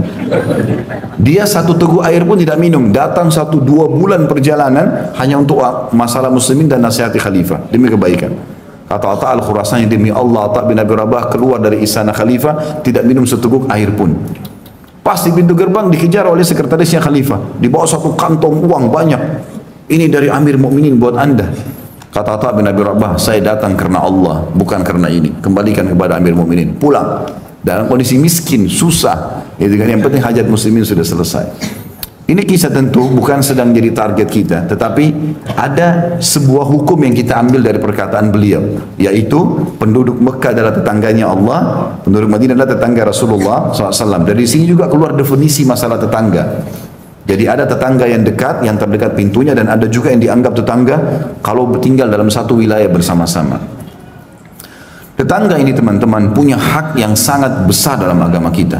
Dia satu teguk air pun tidak minum, datang 1-2 bulan perjalanan hanya untuk masalah muslimin dan nasihati khalifah demi kebaikan. Kata Atha al-Khurasani demi Allah Atha bin Abi Rabah keluar dari istana khalifah tidak minum seteguk air pun. Pas di pintu gerbang dikejar oleh sekretarisnya khalifah, dibawa satu kantong uang banyak. Ini dari Amir Mukminin buat anda. Kata Atha bin Abi Rabah, saya datang karena Allah, bukan karena ini. Kembalikan kepada Amir Mukminin. Pulang dalam kondisi miskin, susah. Itu kan yang penting hajat muslimin sudah selesai. Ini kisah tentu bukan sedang jadi target kita, tetapi ada sebuah hukum yang kita ambil dari perkataan beliau, yaitu penduduk Mekah adalah tetangganya Allah, penduduk Madinah adalah tetangga Rasulullah SAW. Dari sini juga keluar definisi masalah tetangga. Jadi ada tetangga yang dekat, yang terdekat pintunya, dan ada juga yang dianggap tetangga kalau tinggal dalam satu wilayah bersama-sama. Tetangga ini teman-teman punya hak yang sangat besar dalam agama kita.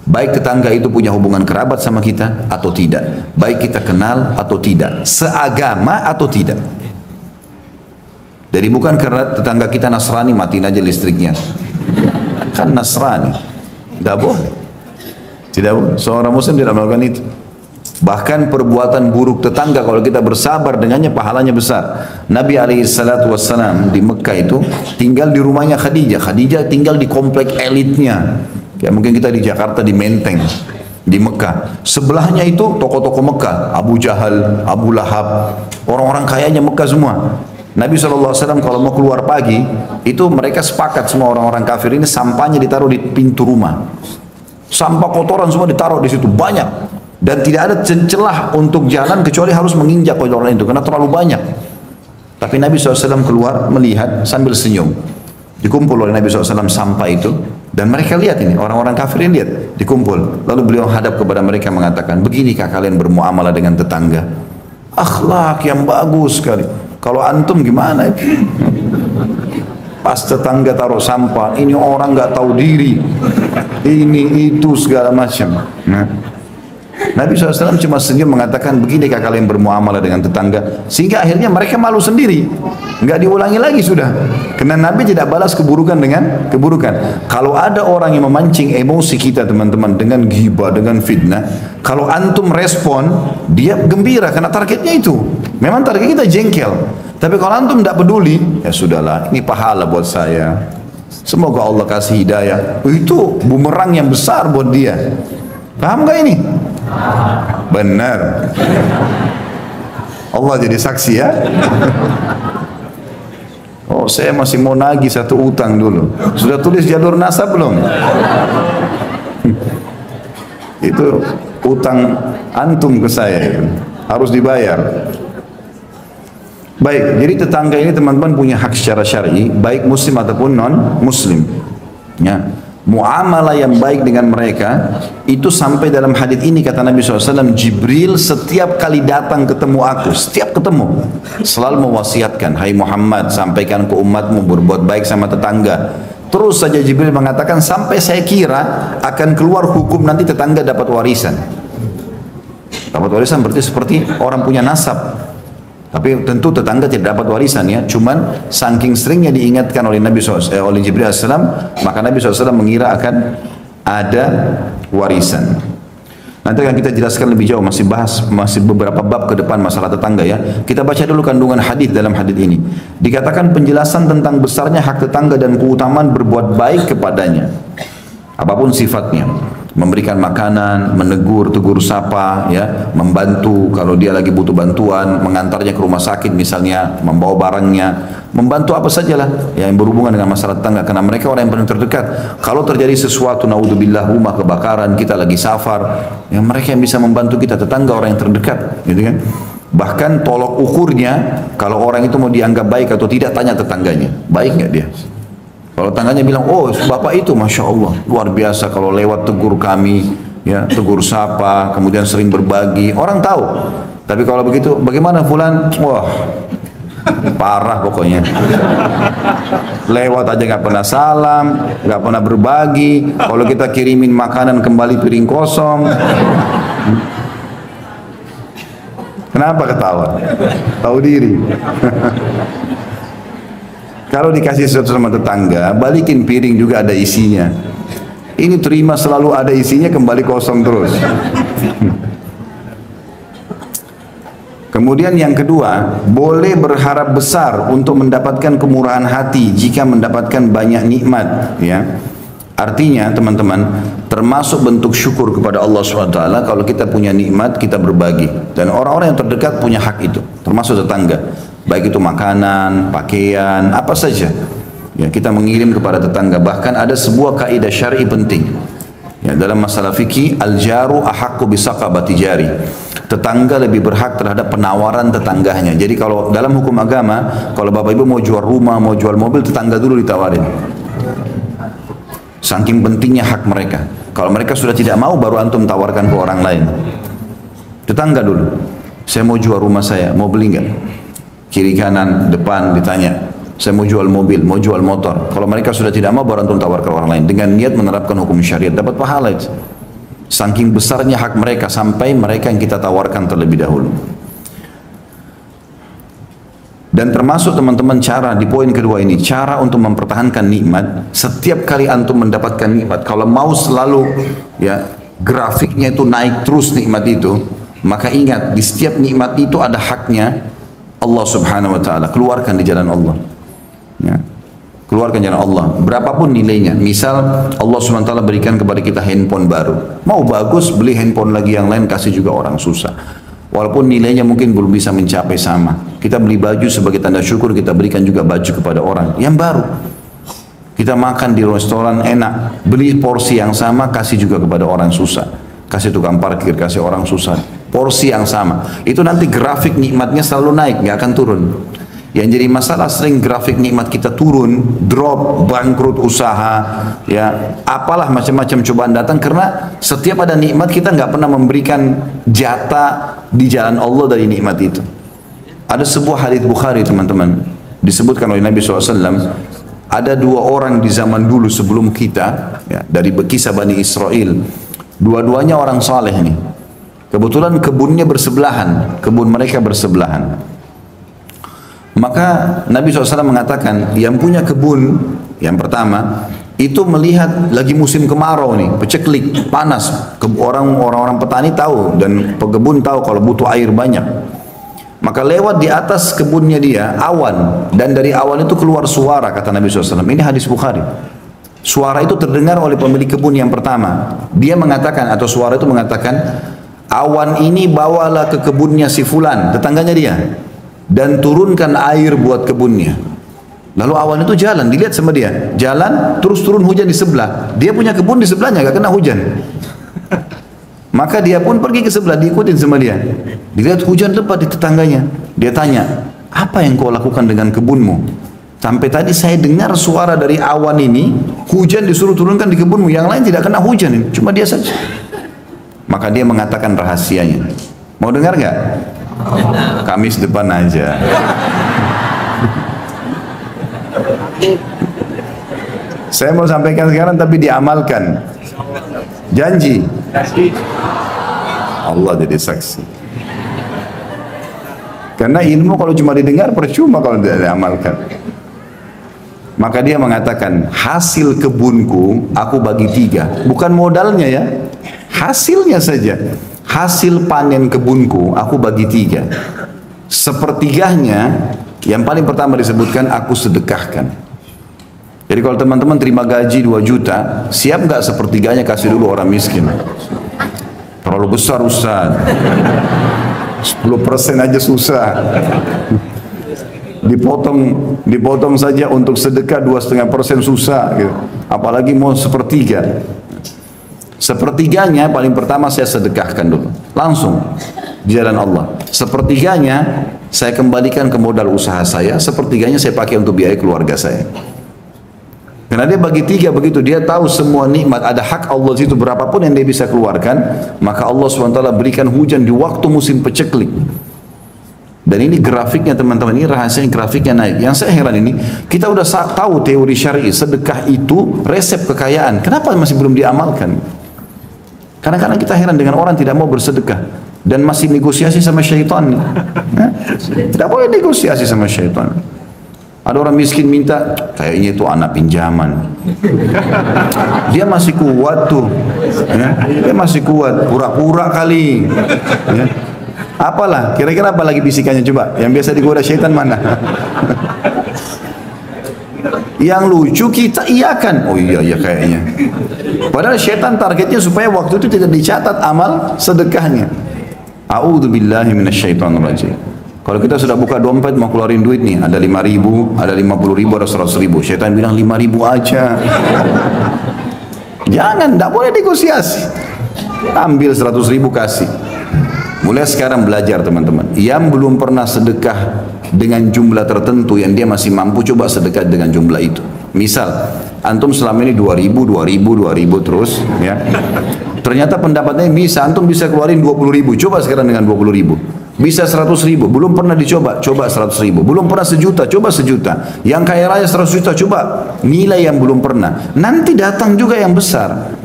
Baik tetangga itu punya hubungan kerabat sama kita atau tidak, baik kita kenal atau tidak, seagama atau tidak. Jadi bukan karena tetangga kita Nasrani matiin aja listriknya, kan Nasrani, tidak boleh. Tidak boleh, seorang muslim tidak melakukan itu. Bahkan perbuatan buruk tetangga kalau kita bersabar dengannya pahalanya besar. Nabi SAW di Mekah itu tinggal di rumahnya Khadijah. Khadijah tinggal di komplek elitnya. Ya mungkin kita di Jakarta di Menteng, di Mekah. Sebelahnya itu tokoh-tokoh Mekah, Abu Jahal, Abu Lahab, orang-orang kayanya Mekah semua. Nabi SAW kalau mau keluar pagi, itu mereka sepakat semua orang-orang kafir ini sampahnya ditaruh di pintu rumah. Sampah kotoran semua ditaruh di situ banyak, dan tidak ada celah untuk jalan kecuali harus menginjak kotoran itu karena terlalu banyak. Tapi Nabi SAW keluar melihat sambil senyum. Dikumpul oleh Nabi SAW sampah itu, dan mereka lihat ini, orang-orang kafir ini lihat, dikumpul. Lalu beliau hadap kepada mereka mengatakan, beginikah kalian bermuamalah dengan tetangga? Akhlak yang bagus sekali. Kalau antum gimana itu? Pas tetangga taruh sampah, ini orang nggak tahu diri, ini itu segala macam. Nabi SAW cuma senyum mengatakan, beginikah kalian bermuamalah dengan tetangga? Sehingga akhirnya mereka malu sendiri, nggak diulangi lagi sudah. Karena Nabi tidak balas keburukan dengan keburukan. Kalau ada orang yang memancing emosi kita teman-teman dengan ghibah, dengan fitnah, kalau antum respon, dia gembira karena targetnya itu. Memang target kita jengkel. Tapi kalau antum tidak peduli, ya sudahlah, ini pahala buat saya. Semoga Allah kasih hidayah. Itu bumerang yang besar buat dia. Paham gak ini? Benar. Allah jadi saksi ya. Oh, saya masih mau nagih satu utang dulu. Sudah tulis jalur nasab belum? Itu utang antum ke saya, harus dibayar. Baik, jadi tetangga ini teman-teman punya hak secara syar'i, baik muslim ataupun non muslim. Ya. Muamalah yang baik dengan mereka itu sampai dalam hadis ini kata Nabi SAW, Jibril setiap kali datang ketemu aku, setiap ketemu selalu mewasiatkan, hai Muhammad, sampaikan ke umatmu berbuat baik sama tetangga. Terus saja Jibril mengatakan sampai saya kira akan keluar hukum nanti tetangga dapat warisan. Dapat warisan berarti seperti orang punya nasab. Tapi tentu tetangga tidak dapat warisan ya. Cuman saking seringnya diingatkan oleh Nabi SAW, oleh Jibril AS, maka Nabi SAW mengira akan ada warisan. Nanti akan kita jelaskan lebih jauh, masih beberapa bab ke depan masalah tetangga ya. Kita baca dulu kandungan hadis dalam hadis ini. Dikatakan penjelasan tentang besarnya hak tetangga dan keutamaan berbuat baik kepadanya, apapun sifatnya. memberikan makanan, menegur, tegur sapa, ya, membantu kalau dia lagi butuh bantuan, mengantarnya ke rumah sakit misalnya, membawa barangnya, membantu apa sajalah yang berhubungan dengan masalah tetangga, karena mereka orang yang paling terdekat. Kalau terjadi sesuatu, naudzubillah, rumah kebakaran, kita lagi safar, yang mereka yang bisa membantu kita, tetangga orang yang terdekat, gitu kan. Bahkan tolok ukurnya, kalau orang itu mau dianggap baik atau tidak, tanya tetangganya, baik nggak dia? Kalau tetangganya bilang, oh bapak itu Masya Allah, luar biasa kalau lewat tegur kami, ya, tegur sapa, kemudian sering berbagi, orang tahu. Tapi kalau begitu, bagaimana fulan? Wah, parah pokoknya. Lewat aja nggak pernah salam, nggak pernah berbagi. Kalau kita kirimin makanan kembali piring kosong. Kenapa ketawa? Tahu diri. Kalau dikasih sesuatu sama tetangga, balikin piring juga ada isinya. Ini terima selalu ada isinya, kembali kosong terus. Kemudian yang kedua, boleh berharap besar untuk mendapatkan kemurahan hati jika mendapatkan banyak nikmat, ya. Artinya teman-teman, termasuk bentuk syukur kepada Allah SWT kalau kita punya nikmat, kita berbagi. Dan orang-orang yang terdekat punya hak itu, termasuk tetangga. Baik itu makanan, pakaian, apa saja. Ya, kita mengirim kepada tetangga. Bahkan ada sebuah kaidah syar'i penting. Ya, dalam masalah fikih, al-jaru ahaqqu bisaqabati jari. Tetangga lebih berhak terhadap penawaran tetangganya. Jadi kalau dalam hukum agama, kalau bapak ibu mau jual rumah, mau jual mobil, tetangga dulu ditawarin. Saking pentingnya hak mereka. Kalau mereka sudah tidak mau, baru antum tawarkan ke orang lain. Tetangga dulu. Saya mau jual rumah saya, mau beli nggak? Kiri kanan, depan ditanya. Saya mau jual mobil, mau jual motor. Kalau mereka sudah tidak mau, baru antum tawarkan ke orang lain. Dengan niat menerapkan hukum syariat, dapat pahala itu. Saking besarnya hak mereka, sampai mereka yang kita tawarkan terlebih dahulu. Dan termasuk teman-teman cara di poin kedua ini, cara untuk mempertahankan nikmat. Setiap kali antum mendapatkan nikmat, kalau mau selalu, ya, grafiknya itu naik terus nikmat itu, maka ingat di setiap nikmat itu ada haknya Allah Subhanahu Wa Taala. Keluarkan di jalan Allah, ya. Keluarkan jalan Allah, berapapun nilainya. Misal Allah Subhanahu Wa Taala berikan kepada kita handphone baru, mau bagus beli handphone lagi yang lain, kasih juga orang susah. Walaupun nilainya mungkin belum bisa mencapai sama. Kita beli baju sebagai tanda syukur, kita berikan juga baju kepada orang yang baru. Kita makan di restoran enak, beli porsi yang sama, kasih juga kepada orang susah. Kasih tukang parkir, kasih orang susah. Porsi yang sama. Itu nanti grafik nikmatnya selalu naik, nggak akan turun. Yang jadi masalah sering grafik nikmat kita turun, drop, bangkrut usaha, ya, apalah macam-macam cobaan datang karena setiap ada nikmat kita nggak pernah memberikan jatah di jalan Allah dari nikmat itu. Ada sebuah hadis Bukhari teman-teman, disebutkan oleh Nabi SAW, ada dua orang di zaman dulu sebelum kita, ya, dari kisah Bani Israel, dua-duanya orang saleh nih. Kebetulan kebunnya bersebelahan, kebun mereka bersebelahan. Maka Nabi SAW mengatakan, yang punya kebun yang pertama itu melihat lagi musim kemarau nih, peceklik, panas. Orang-orang petani tahu dan pekebun tahu kalau butuh air banyak. Maka lewat di atas kebunnya dia awan, dan dari awan itu keluar suara, kata Nabi SAW. Ini hadis Bukhari. Suara itu terdengar oleh pemilik kebun yang pertama. Dia mengatakan, atau suara itu mengatakan, awan ini bawalah ke kebunnya si fulan, tetangganya dia, dan turunkan air buat kebunnya. Lalu awan itu jalan, dilihat sama dia, jalan terus turun hujan di sebelah. Dia punya kebun di sebelahnya, gak kena hujan. Maka dia pun pergi ke sebelah, diikutin sama dia. Dilihat hujan lebat di tetangganya. Dia tanya, apa yang kau lakukan dengan kebunmu? Sampai tadi saya dengar suara dari awan ini, hujan disuruh turunkan di kebunmu, yang lain tidak kena hujan, cuma dia saja. Maka dia mengatakan rahasianya. Mau dengar gak? Kamis depan aja. Saya mau sampaikan sekarang tapi diamalkan. Janji. Allah jadi saksi. Karena ilmu kalau cuma didengar percuma kalau tidak diamalkan. Maka dia mengatakan, hasil kebunku aku bagi 3. Bukan modalnya ya, hasilnya saja. Hasil panen kebunku aku bagi 3. Sepertiganya, yang paling pertama disebutkan, aku sedekahkan. Jadi kalau teman-teman terima gaji 2 juta, siap nggak sepertiganya kasih dulu orang miskin? Terlalu besar Ustaz. 10% aja susah. Dipotong saja untuk sedekah 2,5% susah gitu. Apalagi mau sepertiga. Sepertiganya paling pertama saya sedekahkan dulu. Langsung di jalan Allah. Sepertiganya saya kembalikan ke modal usaha saya, sepertiganya saya pakai untuk biaya keluarga saya. Karena dia bagi 3 begitu, dia tahu semua nikmat, ada hak Allah situ berapapun yang dia bisa keluarkan, maka Allah SWT berikan hujan di waktu musim peceklik. Dan ini grafiknya teman-teman, ini rahasianya grafiknya naik. Yang saya heran ini, kita udah tahu teori syar'i, sedekah itu resep kekayaan. Kenapa masih belum diamalkan? Kadang-kadang kita heran dengan orang tidak mau bersedekah dan masih negosiasi sama syaitan. Tidak boleh negosiasi sama syaitan. Ada orang miskin minta, kayaknya itu anak pinjaman. Dia masih kuat tuh, ya. Dia masih kuat, pura-pura kali. Ya. Apalah, kira-kira apa lagi bisikannya coba? Yang biasa digoda syaitan mana? Yang lucu kita iyakan, oh iya kayaknya. Padahal syaitan targetnya supaya waktu itu tidak dicatat amal sedekahnya. A'udzubillahi minasyaitonirrajim. Kalau kita sudah buka dompet mau keluarin duit nih, ada 5.000, ada 50.000, ada 100.000. Syaitan bilang 5.000 aja. Jangan, tidak boleh negosiasi. Ambil 100.000 kasih. Mulai sekarang belajar teman-teman. Yang belum pernah sedekah dengan jumlah tertentu yang dia masih mampu, coba sedekah dengan jumlah itu. Misal, antum selama ini 2.000 terus, ya. Ternyata pendapatnya bisa, antum bisa keluarin 20.000. Coba sekarang dengan 20.000. Bisa 100.000, belum pernah dicoba, coba 100.000. Belum pernah 1 juta, coba 1 juta. Yang kaya raya 100 juta, coba nilai yang belum pernah. Nanti datang juga yang besar.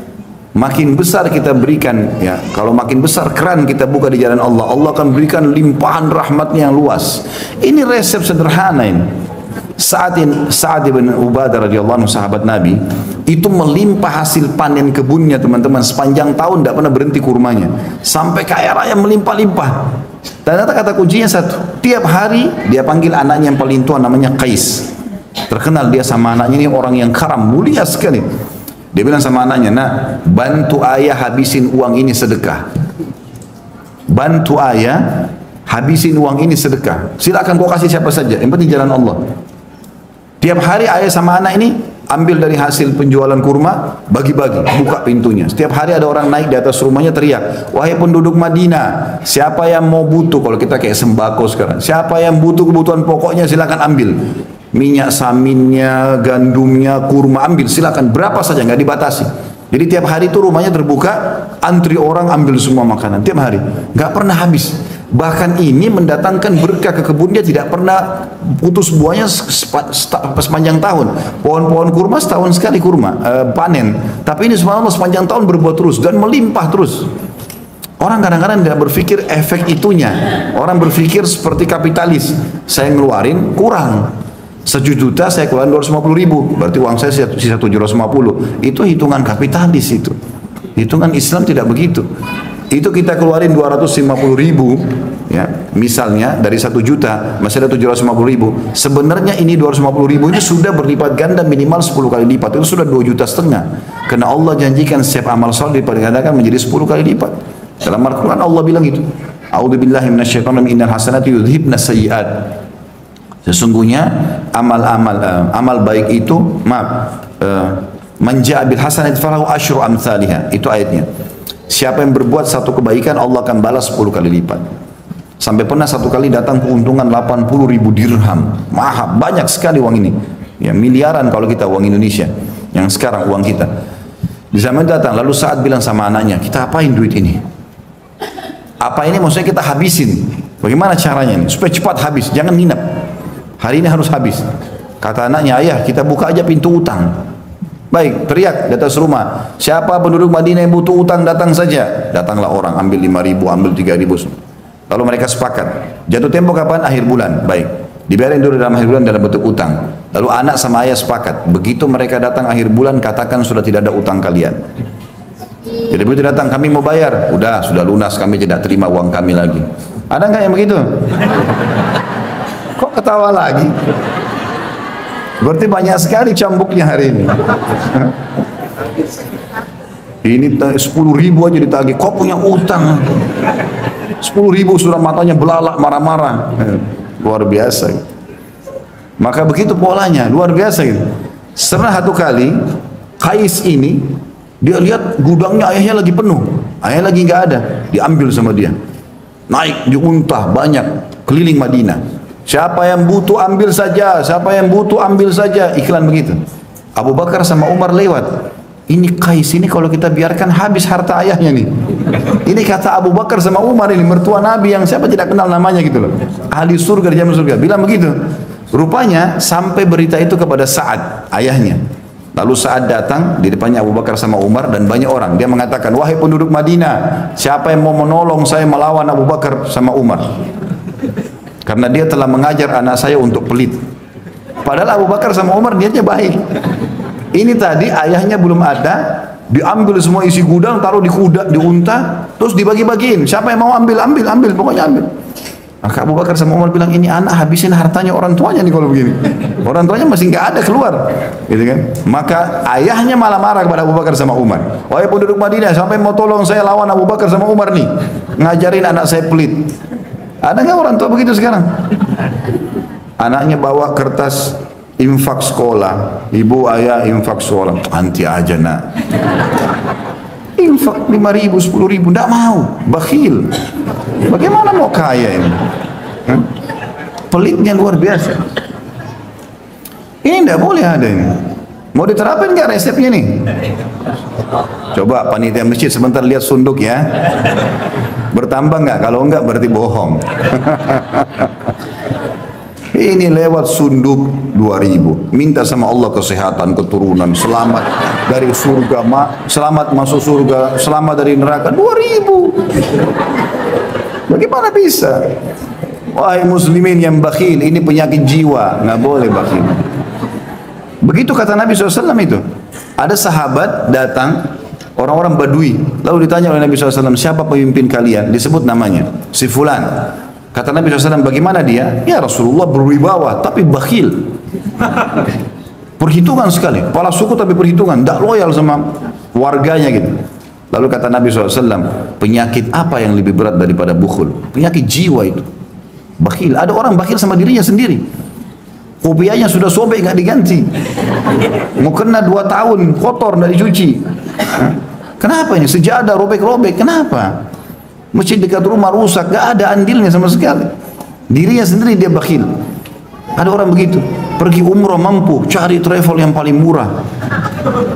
Makin besar kita berikan, ya. Kalau makin besar keran kita buka di jalan Allah, Allah akan berikan limpahan rahmatnya yang luas. Ini resep sederhana ini. Sa'ad bin Ubadah radhiyallahu anhu, sahabat Nabi, itu melimpah hasil panen kebunnya teman-teman, sepanjang tahun tidak pernah berhenti kurmanya, sampai kaya raya melimpah-limpah. Ternyata kata kuncinya satu, tiap hari dia panggil anaknya yang paling tua namanya Qais. Terkenal dia sama anaknya, ini orang yang karam, mulia sekali. Dia bilang sama anaknya, nak, bantu ayah habisin uang ini sedekah. Bantu ayah habisin uang ini sedekah. Silakan kau kasih siapa saja, yang penting jalan Allah. Tiap hari ayah sama anak ini ambil dari hasil penjualan kurma, bagi-bagi, buka pintunya. Setiap hari ada orang naik di atas rumahnya teriak, wahai penduduk Madinah, siapa yang mau butuh, kalau kita kayak sembako sekarang, siapa yang butuh kebutuhan pokoknya silakan ambil. Minyak saminnya, gandumnya, kurma, ambil silakan, berapa saja, nggak dibatasi. Jadi tiap hari itu rumahnya terbuka, antri orang ambil semua makanan, tiap hari, nggak pernah habis. Bahkan ini mendatangkan berkah ke kebun, dia tidak pernah putus buahnya sepanjang tahun. Pohon-pohon kurma setahun sekali kurma panen, tapi ini subhanallah sepanjang tahun berbuah terus dan melimpah terus. Orang kadang-kadang tidak berpikir efek itunya. Orang berpikir seperti kapitalis, saya ngeluarin kurang 1 juta, saya keluarin 250.000, berarti uang saya sisa 750. Itu hitungan kapitalis itu. Hitungan Islam tidak begitu. Itu kita keluarin 250.000, ya, misalnya dari 1 juta masih ada 750.000. Sebenarnya ini 250.000 ini sudah berlipat ganda minimal 10 kali lipat. Itu sudah 2,5 juta. Karena Allah janjikan setiap amal saleh dipergandakan menjadi 10 kali lipat. Dalam Al-Quran Allah bilang itu. A'udzubillahi minasyaitonir innal hasanati yudhibna sayyi'at. Sesungguhnya amal baik itu, man ja'a bil hasanati falahu asyru amsalihha. Itu ayatnya. Siapa yang berbuat satu kebaikan, Allah akan balas 10 kali lipat. Sampai pernah satu kali datang keuntungan 80.000 dirham. Mahal, banyak sekali uang ini. Ya, miliaran kalau kita uang Indonesia. Yang sekarang uang kita. Di zaman datang, lalu Sa'ad bilang sama anaknya, kita apain duit ini? Apa ini maksudnya kita habisin? Bagaimana caranya ini? Supaya cepat habis, jangan nginep. Hari ini harus habis. Kata anaknya, ayah kita buka aja pintu utang. Baik, teriak di atas rumah. Siapa penduduk Madinah yang butuh utang datang saja. Datanglah orang, ambil 5.000, ambil 3.000. Lalu mereka sepakat. Jatuh tempo kapan? Akhir bulan. Baik, dibiarin dulu dalam akhir bulan dalam bentuk utang. Lalu anak sama ayah sepakat. Begitu mereka datang akhir bulan, katakan sudah tidak ada utang kalian. Jadi begitu datang, kami mau bayar. Udah, sudah lunas, kami tidak terima uang kami lagi. Ada nggak yang begitu? Kok ketawa lagi? Berarti banyak sekali cambuknya hari ini. Ini 10.000 aja ditagih, kau punya utang. 10.000 sudah matanya belalak marah-marah. Luar biasa. Maka begitu polanya, luar biasa gitu. Pernah satu kali, Qais ini, dia lihat gudangnya ayahnya lagi penuh. Ayahnya lagi nggak ada, diambil sama dia. Naik di unta banyak, keliling Madinah. Siapa yang butuh ambil saja, siapa yang butuh ambil saja. Iklan begitu. Abu Bakar sama Umar lewat. Ini Qais ini kalau kita biarkan habis harta ayahnya nih. Ini kata Abu Bakar sama Umar ini, mertua Nabi yang siapa tidak kenal namanya gitu loh. Ahli surga di jalan surga, bilang begitu. Rupanya sampai berita itu kepada Sa'ad, ayahnya. Lalu Sa'ad datang di depannya Abu Bakar sama Umar dan banyak orang. Dia mengatakan, wahai penduduk Madinah, siapa yang mau menolong saya melawan Abu Bakar sama Umar? Karena dia telah mengajar anak saya untuk pelit. Padahal Abu Bakar sama Umar niatnya baik. Ini tadi ayahnya belum ada, diambil semua isi gudang, taruh di kuda, di unta, terus dibagi-bagiin. Siapa yang mau ambil, pokoknya ambil. Maka Abu Bakar sama Umar bilang, ini anak habisin hartanya orang tuanya nih kalau begini. Orang tuanya masih nggak ada keluar, gitu kan? Maka ayahnya malah marah kepada Abu Bakar sama Umar. Wahai penduduk Madinah, sampai mau tolong saya lawan Abu Bakar sama Umar nih, ngajarin anak saya pelit. Ada nggak orang tua begitu sekarang? Anaknya bawa kertas infak sekolah, ibu ayah infak sekolah, anti aja nak. Infak 5.000, 10.000, tidak mau, bakhil. Bagaimana mau kaya ini? Pelitnya luar biasa. Ini tidak boleh ada ini. Mau diterapin nggak resepnya nih? Coba panitia masjid sebentar lihat sunduk ya. Bertambah nggak? Kalau enggak berarti bohong. Ini lewat sunduk 2.000. Minta sama Allah kesehatan, keturunan, selamat dari surga, selamat masuk surga, selamat dari neraka. 2.000. Bagaimana bisa? Wahai muslimin yang bakhil, ini penyakit jiwa, nggak boleh bakhil. Begitu kata Nabi SAW itu. Ada sahabat datang, orang-orang Badui, lalu ditanya oleh Nabi SAW, siapa pemimpin kalian? Disebut namanya, si Fulan. Kata Nabi SAW, bagaimana dia? Ya Rasulullah berwibawa, tapi bakhil. Perhitungan sekali, kepala suku tapi perhitungan, tidak loyal sama warganya gitu. Lalu kata Nabi SAW, penyakit apa yang lebih berat daripada bukhul? Penyakit jiwa itu. Bakhil, ada orang bakhil sama dirinya sendiri. Kopiahnya sudah sobek nggak diganti. Mau kena 2 tahun, kotor nggak dicuci. Kenapa ini? Sejadah robek-robek, kenapa? Masjid dekat rumah rusak, nggak ada andilnya sama sekali. Dirinya sendiri dia bakhil. Ada orang begitu, pergi umroh mampu, cari travel yang paling murah,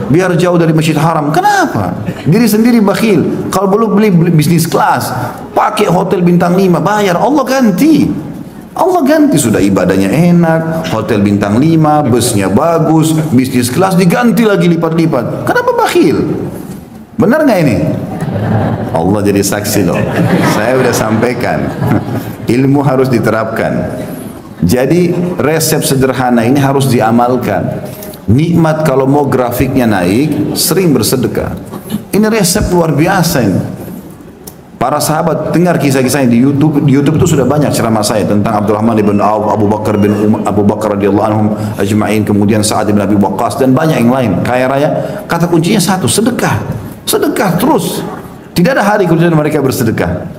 biar jauh dari Masjid Haram. Kenapa? Diri sendiri bakhil. Kalau belum beli bisnis kelas, pakai hotel bintang 5, bayar, Allah ganti. Allah ganti, sudah ibadahnya enak, hotel bintang 5, busnya bagus, bisnis kelas diganti lagi lipat-lipat. Kenapa bakhil? Benar nggak ini? Allah jadi saksi loh. Saya udah sampaikan. Ilmu harus diterapkan. Jadi resep sederhana ini harus diamalkan. Nikmat kalau mau grafiknya naik, sering bersedekah. Ini resep luar biasa ini. Para sahabat dengar kisah-kisahnya di YouTube. Di YouTube itu sudah banyak ceramah saya tentang Abdurrahman bin Auf, Abu Bakar radhiyallahu anhum ajma'in, kemudian Sa'ad bin Abi Waqqas dan banyak yang lain. Kaya raya. Kata kuncinya satu, sedekah. Sedekah terus. Tidak ada hari kemudian mereka bersedekah.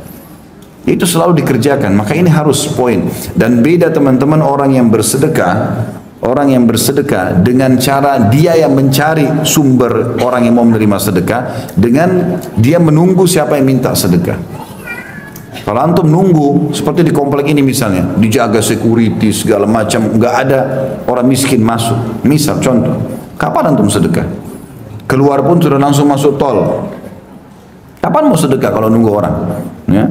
Itu selalu dikerjakan. Maka ini harus poin. Dan beda teman-teman orang yang bersedekah. Orang yang bersedekah dengan cara dia yang mencari sumber orang yang mau menerima sedekah, dengan dia menunggu siapa yang minta sedekah. Kalau antum nunggu seperti di komplek ini misalnya, dijaga security segala macam, nggak ada orang miskin masuk. Misal contoh, kapan antum sedekah? Keluar pun sudah langsung masuk tol. Kapan mau sedekah kalau nunggu orang? Ya?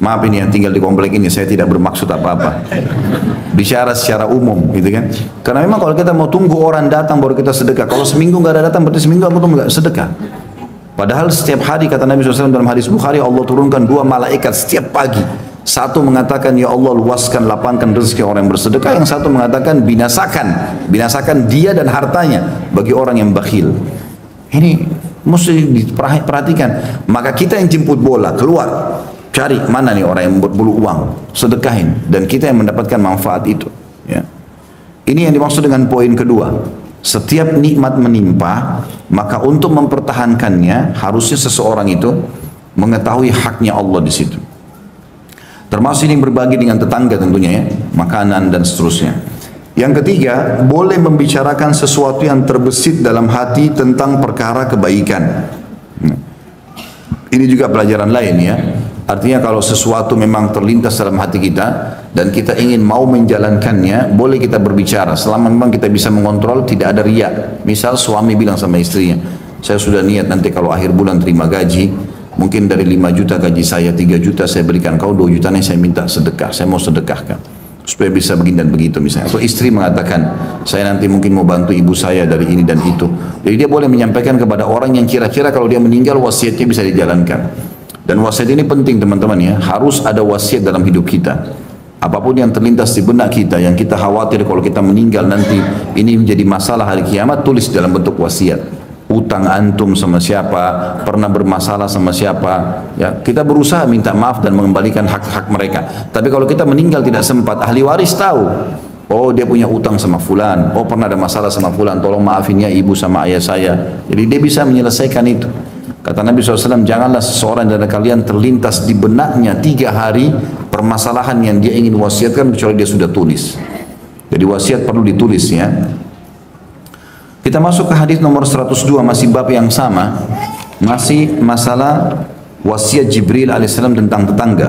Maaf ini yang tinggal di komplek ini, saya tidak bermaksud apa-apa. Bicara secara umum, gitu kan? Karena memang kalau kita mau tunggu orang datang baru kita sedekah. Kalau seminggu nggak ada datang, berarti seminggu aku tuh nggak sedekah. Padahal setiap hari kata Nabi SAW dalam hadis Bukhari, Allah turunkan 2 malaikat setiap pagi. Satu mengatakan, ya Allah luaskan, lapangkan rezeki orang yang bersedekah. Yang satu mengatakan, binasakan dia dan hartanya bagi orang yang bakhil. Ini mesti diperhatikan. Maka kita yang jemput bola keluar, cari mana nih orang yang berbulu uang, sedekahin, dan kita yang mendapatkan manfaat itu. Ya. Ini yang dimaksud dengan poin kedua. Setiap nikmat menimpa, maka untuk mempertahankannya harusnya seseorang itu mengetahui haknya Allah di situ. Termasuk ini berbagi dengan tetangga tentunya ya, makanan dan seterusnya. Yang ketiga, boleh membicarakan sesuatu yang terbesit dalam hati tentang perkara kebaikan. Ini juga pelajaran lain ya. Artinya kalau sesuatu memang terlintas dalam hati kita dan kita ingin mau menjalankannya, boleh kita berbicara selama memang kita bisa mengontrol, tidak ada riya. Misal suami bilang sama istrinya, saya sudah niat nanti kalau akhir bulan terima gaji, mungkin dari 5 juta gaji saya 3 juta saya berikan kau, 2 juta nih saya minta sedekah, saya mau sedekahkan supaya bisa begini dan begitu misalnya. Atau istri mengatakan, saya nanti mungkin mau bantu ibu saya dari ini dan itu. Jadi dia boleh menyampaikan kepada orang yang kira-kira kalau dia meninggal wasiatnya bisa dijalankan. Dan wasiat ini penting teman-teman ya, harus ada wasiat dalam hidup kita. Apapun yang terlintas di benak kita, yang kita khawatir kalau kita meninggal nanti ini menjadi masalah hari kiamat, tulis dalam bentuk wasiat. Utang antum sama siapa, pernah bermasalah sama siapa, ya kita berusaha minta maaf dan mengembalikan hak-hak mereka. Tapi kalau kita meninggal tidak sempat, ahli waris tahu, oh dia punya utang sama fulan, oh pernah ada masalah sama fulan, tolong maafin ya ibu sama ayah saya. Jadi dia bisa menyelesaikan itu. Kata Nabi SAW, janganlah seseorang dari kalian terlintas di benaknya 3 hari permasalahan yang dia ingin wasiatkan kecuali dia sudah tulis. Jadi wasiat perlu ditulis ya. Kita masuk ke hadis nomor 102, masih bab yang sama, masih masalah wasiat Jibril alaihissalam tentang tetangga.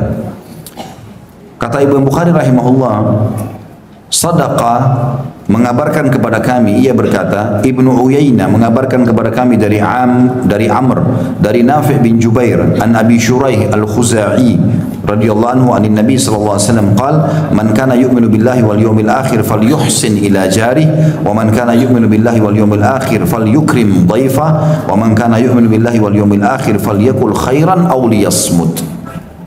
Kata Imam Bukhari rahimahullah, Sadaqah mengabarkan kepada kami, ia berkata, Ibnu Uyainah mengabarkan kepada kami dari Amr, dari Nafi' bin Jubair, an Abi Shuraih al-Khuzai radhiyallahu anhu anin Nabi sallallahu alaihi wasallam qala, man kana yu'minu billahi wal yawmil akhir falyuhsin ila jari, wa man kana yu'minu billahi wal yawmil akhir falyukrim dhaifa, wa man kana yu'minu billahi wal yawmil akhir falyakul khairan aw liyasmut.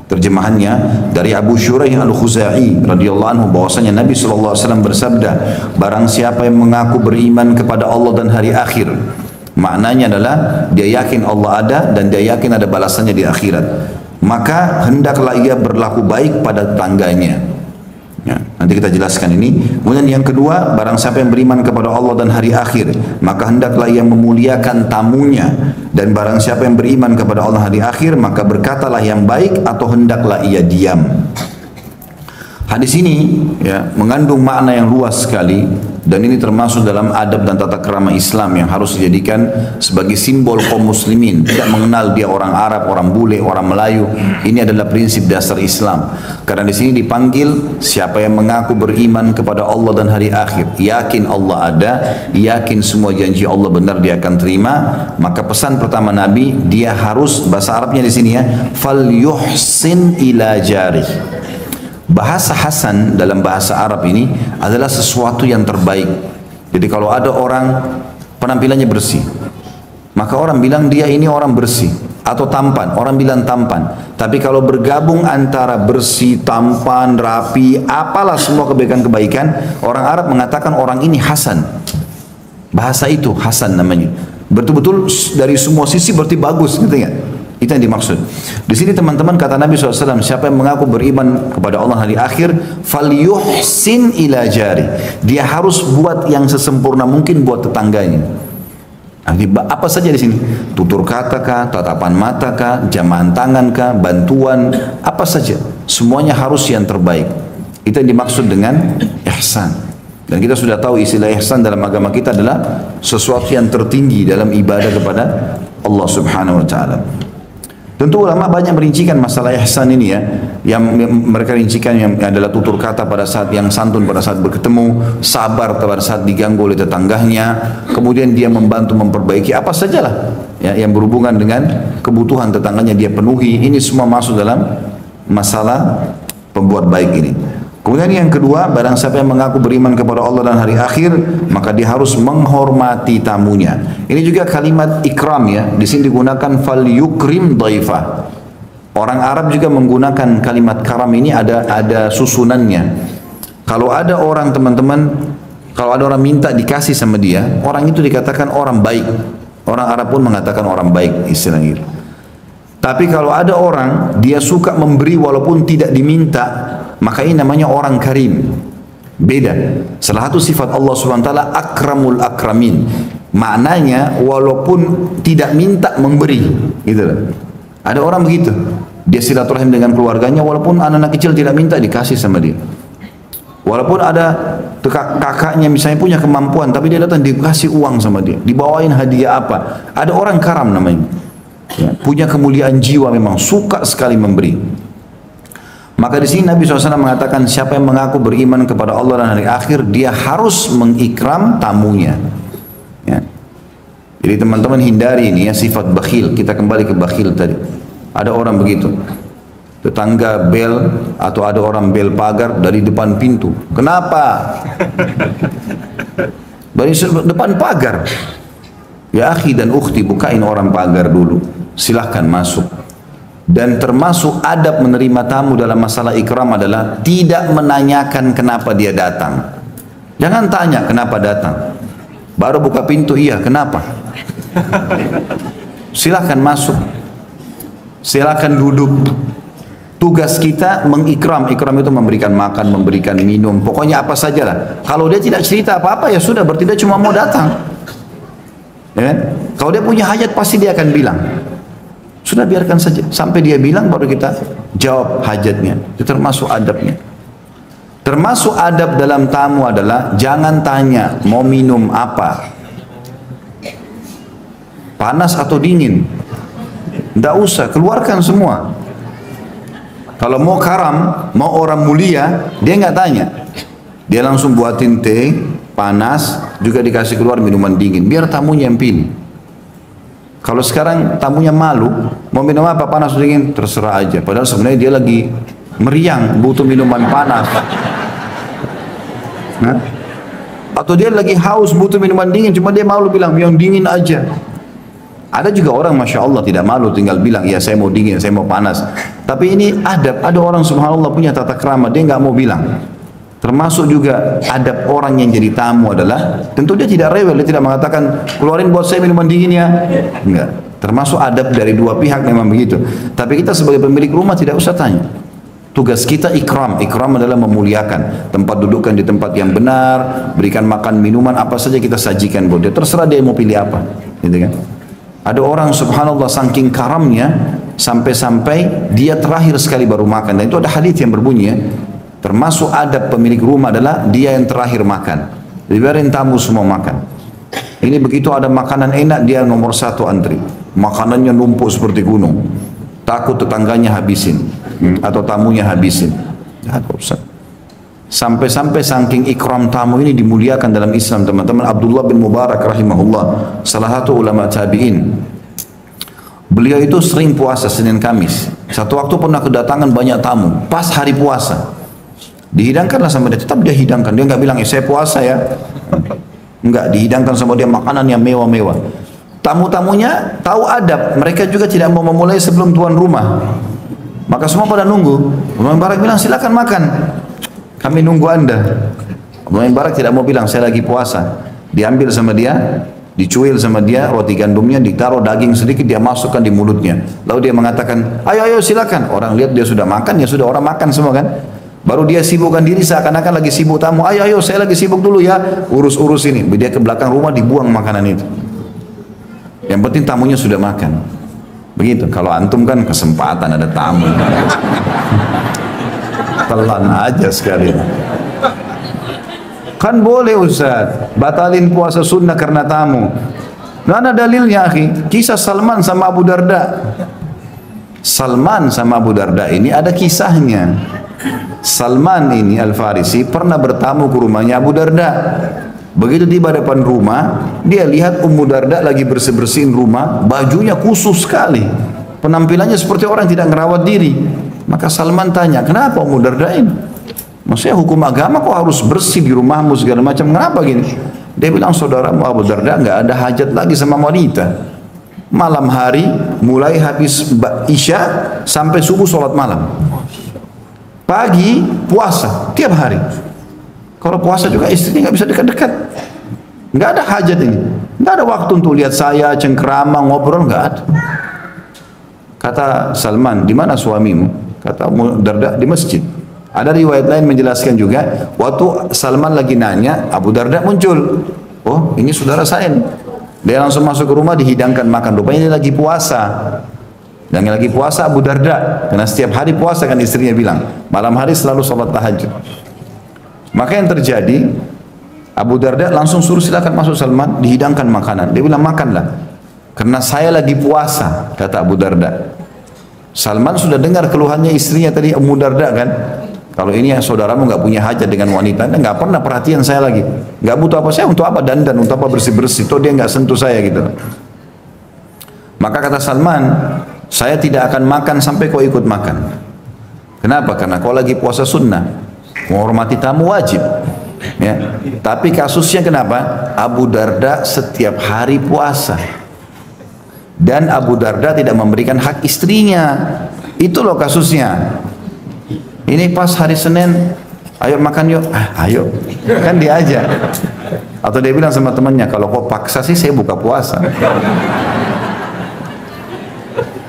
Terjemahannya dari Abu Shuraih al-Khuzai radhiyallahu anhu bahwasanya Nabi sallallahu alaihi wasallam bersabda, barang siapa yang mengaku beriman kepada Allah dan hari akhir, maknanya adalah dia yakin Allah ada dan dia yakin ada balasannya di akhirat, maka hendaklah ia berlaku baik pada tetangganya. Ya, nanti kita jelaskan ini. Kemudian yang kedua, barang siapa yang beriman kepada Allah dan hari akhir, maka hendaklah ia memuliakan tamunya. Dan barang siapa yang beriman kepada Allah hari akhir, maka berkatalah yang baik atau hendaklah ia diam. Hadis ini ya, mengandung makna yang luas sekali, dan ini termasuk dalam adab dan tata krama Islam yang harus dijadikan sebagai simbol kaum muslimin. Tidak mengenal dia orang Arab, orang bule, orang Melayu. Ini adalah prinsip dasar Islam. Karena di sini dipanggil siapa yang mengaku beriman kepada Allah dan hari akhir, yakin Allah ada, yakin semua janji Allah benar dia akan terima, maka pesan pertama Nabi, dia harus, bahasa Arabnya di sini ya, fal yuhsin ila jarih. Bahasa hasan dalam bahasa Arab ini adalah sesuatu yang terbaik. Jadi kalau ada orang penampilannya bersih, maka orang bilang dia ini orang bersih. Atau tampan, orang bilang tampan. Tapi kalau bergabung antara bersih, tampan, rapi, apalah semua kebaikan-kebaikan, orang Arab mengatakan orang ini hasan. Bahasa itu hasan namanya. Betul-betul dari semua sisi berarti bagus, gitu ya. Itu yang dimaksud. Di sini teman-teman kata Nabi SAW, siapa yang mengaku beriman kepada Allah hari akhir, falyuhsin ila jari. Dia harus buat yang sesempurna mungkin buat tetangganya. Apa saja di sini? Tutur kata kah, tatapan mata kah, jamahan tangan kah, bantuan, apa saja. Semuanya harus yang terbaik. Itu yang dimaksud dengan ihsan. Dan kita sudah tahu istilah ihsan dalam agama kita adalah sesuatu yang tertinggi dalam ibadah kepada Allah Subhanahu wa taala. Tentu ulama banyak merincikan masalah ihsan ini ya, yang mereka rincikan yang adalah tutur kata pada saat yang santun pada saat bertemu, sabar pada saat diganggu oleh tetangganya, kemudian dia membantu memperbaiki apa sajalah ya, yang berhubungan dengan kebutuhan tetangganya dia penuhi. Ini semua masuk dalam masalah pembuat baik ini. Kemudian yang kedua, barang siapa yang mengaku beriman kepada Allah dan hari akhir, maka dia harus menghormati tamunya. Ini juga kalimat ikram ya, di sini digunakan fal yukrim dhaifa. Orang Arab juga menggunakan kalimat karam ini ada susunannya. Kalau ada orang teman-teman, kalau ada orang minta dikasih sama dia, orang itu dikatakan orang baik. Orang Arab pun mengatakan orang baik istilahnya. Tapi kalau ada orang dia suka memberi walaupun tidak diminta, maka ini namanya orang karim. Beda. Salah satu sifat Allah SWT akramul akramin. Maknanya walaupun tidak minta memberi, gitu loh. Ada orang begitu. Dia silaturahim dengan keluarganya walaupun anak-anak kecil tidak minta dikasih sama dia. Walaupun ada kakaknya misalnya punya kemampuan tapi dia datang dikasih uang sama dia, dibawain hadiah apa. Ada orang karam namanya. Ya, punya kemuliaan jiwa memang suka sekali memberi. Maka di sini Nabi SAW mengatakan siapa yang mengaku beriman kepada Allah dan hari akhir dia harus mengikram tamunya. Ya. Jadi teman-teman hindari ini ya sifat bakhil. Kita kembali ke bakhil tadi. Ada orang begitu. Tetangga bel atau ada orang bel pagar dari depan pintu. Kenapa? Dari depan pagar. Ya akhi dan ukhti, bukain orang pagar dulu. Silahkan masuk. Dan termasuk adab menerima tamu dalam masalah ikram adalah tidak menanyakan kenapa dia datang. Jangan tanya kenapa datang. Baru buka pintu, iya kenapa? Silahkan masuk. Silahkan duduk. Tugas kita mengikram. Ikram itu memberikan makan, memberikan minum. Pokoknya apa sajalah. Kalau dia tidak cerita apa-apa ya sudah, berarti dia cuma mau datang. Ya kan? Kalau dia punya hajat pasti dia akan bilang. Sudah biarkan saja. Sampai dia bilang baru kita jawab hajatnya. Itu termasuk adabnya. Termasuk adab dalam tamu adalah jangan tanya mau minum apa. Panas atau dingin. Tidak usah, keluarkan semua. Kalau mau karam, mau orang mulia, dia nggak tanya. Dia langsung buatin teh, panas, juga dikasih keluar minuman dingin. Biar tamunya yang pilih. Kalau sekarang tamunya malu, mau minum apa panas atau dingin, terserah aja. Padahal sebenarnya dia lagi meriang, butuh minuman panas. Nah? Atau dia lagi haus, butuh minuman dingin, cuma dia malu bilang, yang dingin aja. Ada juga orang Masya Allah tidak malu, tinggal bilang, ya saya mau dingin, saya mau panas. Tapi ini adab, ada orang subhanallah punya tata krama, dia nggak mau bilang. Termasuk juga adab orang yang jadi tamu adalah, tentu dia tidak rewel, dia tidak mengatakan, keluarin buat saya minuman dingin ya. Enggak. Termasuk adab dari dua pihak memang begitu. Tapi kita sebagai pemilik rumah tidak usah tanya. Tugas kita ikram. Ikram adalah memuliakan. Tempat dudukkan di tempat yang benar, berikan makan, minuman, apa saja kita sajikan buat dia. Terserah dia mau pilih apa. Gitu kan? Ada orang subhanallah saking karamnya, sampai-sampai dia terakhir sekali baru makan. Dan itu ada hadis yang berbunyi ya. Termasuk adab pemilik rumah adalah dia yang terakhir makan. Dibiarin tamu semua makan. Ini begitu ada makanan enak dia nomor satu antri. Makanannya numpuk seperti gunung. Takut tetangganya habisin atau tamunya habisin. Sampai-sampai saking ikram tamu ini dimuliakan dalam Islam teman-teman. Abdullah bin Mubarak rahimahullah, salah satu ulama tabi'in. Beliau itu sering puasa Senin Kamis. Satu waktu pernah kedatangan banyak tamu pas hari puasa. Dihidangkanlah sama dia, tetap dia hidangkan. Dia nggak bilang, saya puasa ya. Enggak, dihidangkan sama dia makanan yang mewah-mewah. Tamu-tamunya tahu adab, mereka juga tidak mau memulai sebelum tuan rumah. Maka semua pada nunggu. Abdullah bin Mubarak bilang, silakan makan. Kami nunggu anda. Abdullah bin Mubarak tidak mau bilang, saya lagi puasa. Diambil sama dia, dicuil sama dia, roti gandumnya, ditaruh daging sedikit, dia masukkan di mulutnya. Lalu dia mengatakan, ayo silakan. Orang lihat dia sudah makan, ya sudah orang makan semua kan. Baru dia sibukkan diri seakan-akan lagi sibuk tamu. Ayo saya lagi sibuk dulu ya, urus ini. Dia ke belakang rumah dibuang makanan itu. Yang penting tamunya sudah makan. Begitu. Kalau antum kan kesempatan ada tamu. Telan aja sekali. Kan boleh Ustaz, batalin puasa sunnah karena tamu. Mana dalilnya akhi? Kisah Salman sama Abu Darda. Salman sama Abu Darda ini ada kisahnya. Salman ini Al-Farisi pernah bertamu ke rumahnya Abu Darda. Begitu tiba depan rumah, dia lihat Ummu Darda lagi bersih-bersihin rumah, bajunya khusus sekali. Penampilannya seperti orang tidak merawat diri. Maka Salman tanya, kenapa Ummu Darda ini? Maksudnya hukum agama kok harus bersih di rumahmu segala macam, kenapa gini? Dia bilang, saudaramu Abu Darda nggak ada hajat lagi sama wanita. Malam hari, mulai habis Isya sampai subuh sholat malam. Pagi puasa tiap hari. Kalau puasa juga istrinya nggak bisa dekat-dekat. Nggak ada hajat ini. Nggak ada waktu untuk lihat saya cengkerama ngobrol, nggak ada. Kata Salman, di mana suamimu? Kata Darda, di masjid. Ada riwayat lain menjelaskan juga, waktu Salman lagi nanya, Abu Darda muncul. Oh, ini saudara saya nih. Dia langsung masuk ke rumah, dihidangkan makan. Rupanya ini lagi puasa. Yang lagi puasa Abu Darda, karena setiap hari puasa kan istrinya bilang, malam hari selalu sholat tahajud. Maka yang terjadi, Abu Darda langsung suruh silakan masuk Salman, dihidangkan makanan. Dia bilang makanlah, karena saya lagi puasa, kata Abu Darda. Salman sudah dengar keluhannya istrinya tadi, Abu Darda kan. Kalau ini ya saudaramu nggak punya hajat dengan wanita, dia nggak pernah perhatian saya lagi, nggak butuh apa saya, untuk apa dandan, untuk apa bersih-bersih, toh dia nggak sentuh saya gitu. Maka kata Salman, saya tidak akan makan sampai kau ikut makan. Kenapa? Karena kau lagi puasa sunnah, menghormati tamu wajib. Ya. Tapi kasusnya kenapa? Abu Darda setiap hari puasa, dan Abu Darda tidak memberikan hak istrinya. Itu loh kasusnya. Ini pas hari Senin, ayo makan yuk. Ayo, kan diajak. Atau dia bilang sama temannya, kalau kau paksa sih saya buka puasa.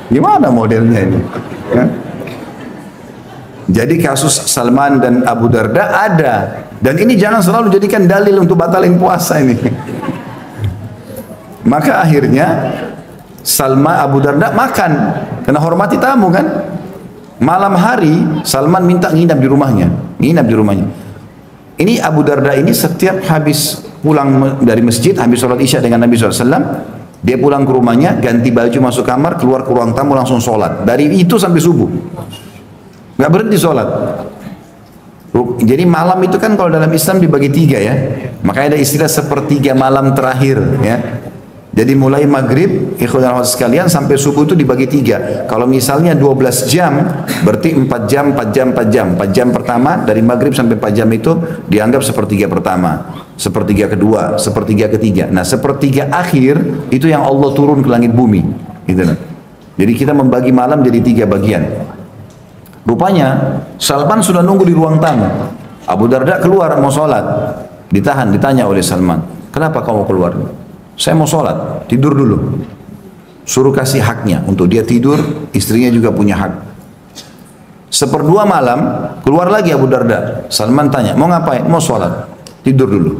Gimana modelnya ini? Ya? Jadi kasus Salman dan Abu Darda ada. Dan ini jangan selalu jadikan dalil untuk batalin puasa ini. Maka akhirnya Salman, Abu Darda makan, karena hormati tamu kan. Malam hari Salman minta nginap di rumahnya, Ini Abu Darda ini setiap habis pulang dari masjid, habis sholat isya dengan Nabi SAW, dia pulang ke rumahnya, ganti baju, masuk kamar, keluar ke ruang tamu, langsung sholat. Dari itu sampai subuh, nggak berhenti sholat. Jadi malam itu kan kalau dalam Islam dibagi 3 ya, makanya ada istilah sepertiga malam terakhir ya. Jadi mulai maghrib, ikhwan sekalian, sampai subuh itu dibagi 3. Kalau misalnya 12 jam, berarti 4 jam, 4 jam, 4 jam. 4 jam pertama, dari maghrib sampai 4 jam itu dianggap sepertiga pertama, sepertiga kedua, sepertiga ketiga. Nah, sepertiga akhir, itu yang Allah turun ke langit bumi. Gitu. Jadi kita membagi malam jadi 3 bagian. Rupanya, Salman sudah nunggu di ruang tamu. Abu Darda keluar mau sholat. Ditahan, ditanya oleh Salman, kenapa kamu keluar? Saya mau sholat, tidur dulu. Suruh kasih haknya, untuk dia tidur, istrinya juga punya hak. 1/2 malam, keluar lagi Abu Darda. Salman tanya, mau ngapain? Mau sholat, tidur dulu.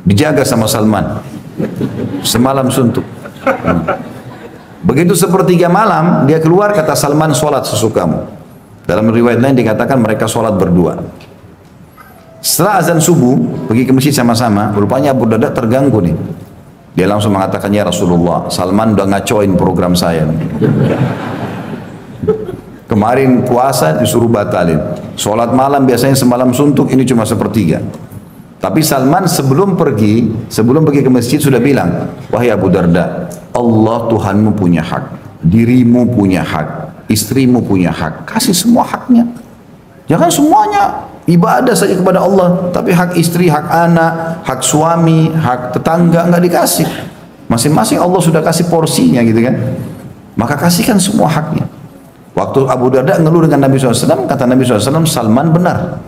Dijaga sama Salman, semalam suntuk. Begitu 1/3 malam, dia keluar, kata Salman, sholat sesukamu. Dalam riwayat lain dikatakan mereka sholat berdua. Setelah azan subuh, pergi ke masjid sama-sama, rupanya Abu Darda terganggu nih. Dia langsung mengatakan, ya Rasulullah, Salman udah ngacoin program saya. Kemarin puasa disuruh batalin. Sholat malam biasanya semalam suntuk, ini cuma 1/3. Tapi Salman sebelum pergi ke masjid sudah bilang, wahai Abu Darda, Allah Tuhanmu punya hak, dirimu punya hak, istrimu punya hak. Kasih semua haknya. Jangan semuanya ibadah saja kepada Allah, tapi hak istri, hak anak, hak suami, hak tetangga nggak dikasih. Masing-masing Allah sudah kasih porsinya gitu kan. Maka kasihkan semua haknya. Waktu Abu Darda ngeluh dengan Nabi SAW, kata Nabi SAW, Salman benar.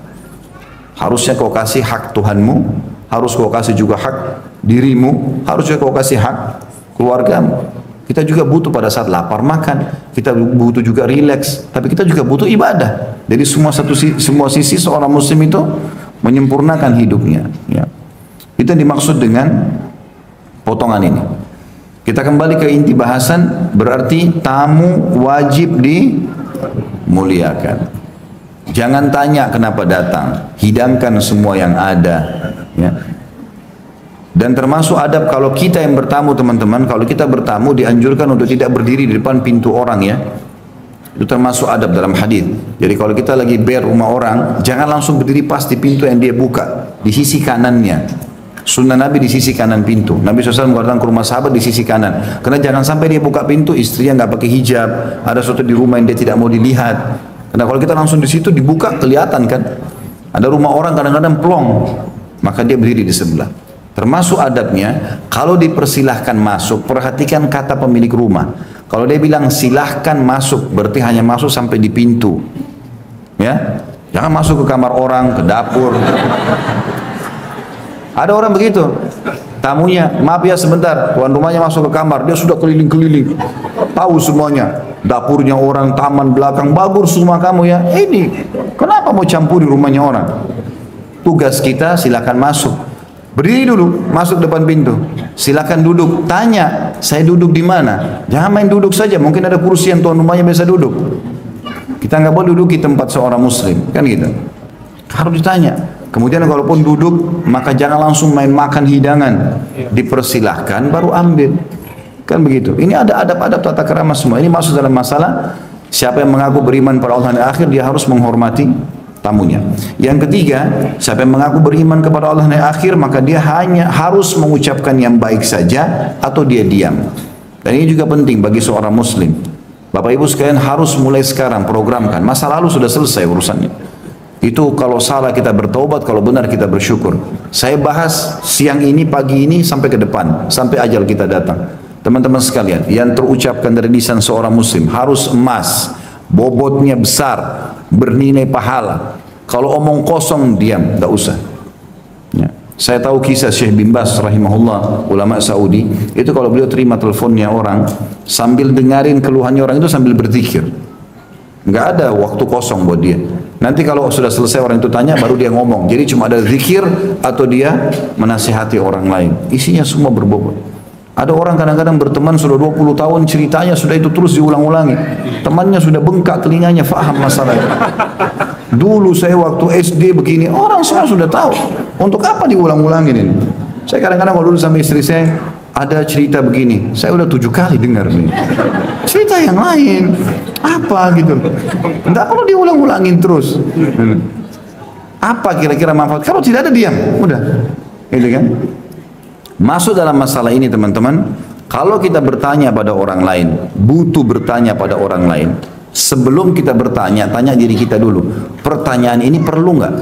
Harusnya kau kasih hak Tuhanmu, harus kau kasih juga hak dirimu, harusnya kau kasih hak keluargamu. Kita juga butuh pada saat lapar makan, kita butuh juga rileks, tapi kita juga butuh ibadah. Jadi semua sisi seorang muslim itu menyempurnakan hidupnya. Ya. Itu yang dimaksud dengan potongan ini. Kita kembali ke inti bahasan, berarti tamu wajib dimuliakan. Jangan tanya kenapa datang, hidangkan semua yang ada. Ya. Dan termasuk adab kalau kita yang bertamu teman-teman, kalau kita bertamu dianjurkan untuk tidak berdiri di depan pintu orang ya. Itu termasuk adab dalam hadis. Jadi kalau kita lagi rumah orang, jangan langsung berdiri pas di pintu yang dia buka, di sisi kanannya. Sunnah Nabi di sisi kanan pintu. Nabi SAW mengatakan ke rumah sahabat di sisi kanan. Karena jangan sampai dia buka pintu, istrinya nggak pakai hijab, ada sesuatu di rumah yang dia tidak mau dilihat. Karena kalau kita langsung di situ dibuka kelihatan kan. Ada rumah orang kadang-kadang plong, maka dia berdiri di sebelah. Termasuk adabnya, kalau dipersilahkan masuk, perhatikan kata pemilik rumah. Kalau dia bilang silahkan masuk, berarti hanya masuk sampai di pintu. Ya, jangan masuk ke kamar orang, ke dapur. Ada orang begitu, tamunya, maaf ya sebentar, tuan rumahnya masuk ke kamar, dia sudah keliling-keliling. tahu semuanya. Dapurnya orang, taman belakang, bagus semua kamu ya. Ini, kenapa mau campuri rumahnya orang? Tugas kita silakan masuk. Berdiri dulu, masuk depan pintu. Silakan duduk, tanya, saya duduk di mana? Jangan main duduk saja, mungkin ada kursi yang tuan rumahnya biasa duduk. Kita nggak boleh duduk di tempat seorang muslim, kan gitu. Harus ditanya. Kemudian kalaupun duduk, maka jangan langsung main makan hidangan. Dipersilahkan, baru ambil. Kan begitu. Ini ada adab-adab tata krama semua. Ini masuk dalam masalah siapa yang mengaku beriman pada Allah dan akhir, dia harus menghormati tamunya. Yang ketiga, siapa yang mengaku beriman kepada Allah dan akhir, maka dia hanya harus mengucapkan yang baik saja atau dia diam. Dan ini juga penting bagi seorang muslim. Bapak Ibu sekalian harus mulai sekarang programkan. Masa lalu sudah selesai urusannya. Itu kalau salah kita bertobat, kalau benar kita bersyukur. Saya bahas siang ini, pagi ini sampai ke depan, sampai ajal kita datang. Teman-teman sekalian, yang terucapkan dari lisan seorang muslim harus emas, bobotnya besar, bernilai pahala. Kalau omong kosong, diam, tidak usah. Ya. Saya tahu kisah Syekh bin Baz rahimahullah, ulama Saudi, itu kalau beliau terima teleponnya orang, sambil dengarin keluhannya orang itu sambil berzikir. Nggak ada waktu kosong buat dia. Nanti kalau sudah selesai orang itu tanya, baru dia ngomong. Jadi cuma ada zikir atau dia menasihati orang lain. Isinya semua berbobot. Ada orang kadang-kadang berteman sudah 20 tahun, ceritanya sudah itu terus diulang-ulangi. Temannya sudah bengkak telinganya, faham masalahnya. Dulu saya waktu SD begini, orang semua sudah tahu. Untuk apa diulang-ulangin ini? Saya kadang-kadang kalau dulu sama istri saya, ada cerita begini, saya udah 7 kali dengar nih. Cerita yang lain, apa gitu. Tidak perlu diulang-ulangin terus. Apa kira-kira manfaat? Kalau tidak ada diam, udah. Gitu kan? Masuk dalam masalah ini teman-teman, kalau kita bertanya pada orang lain, butuh bertanya pada orang lain. Sebelum kita bertanya, tanya diri kita dulu. Pertanyaan ini perlu nggak?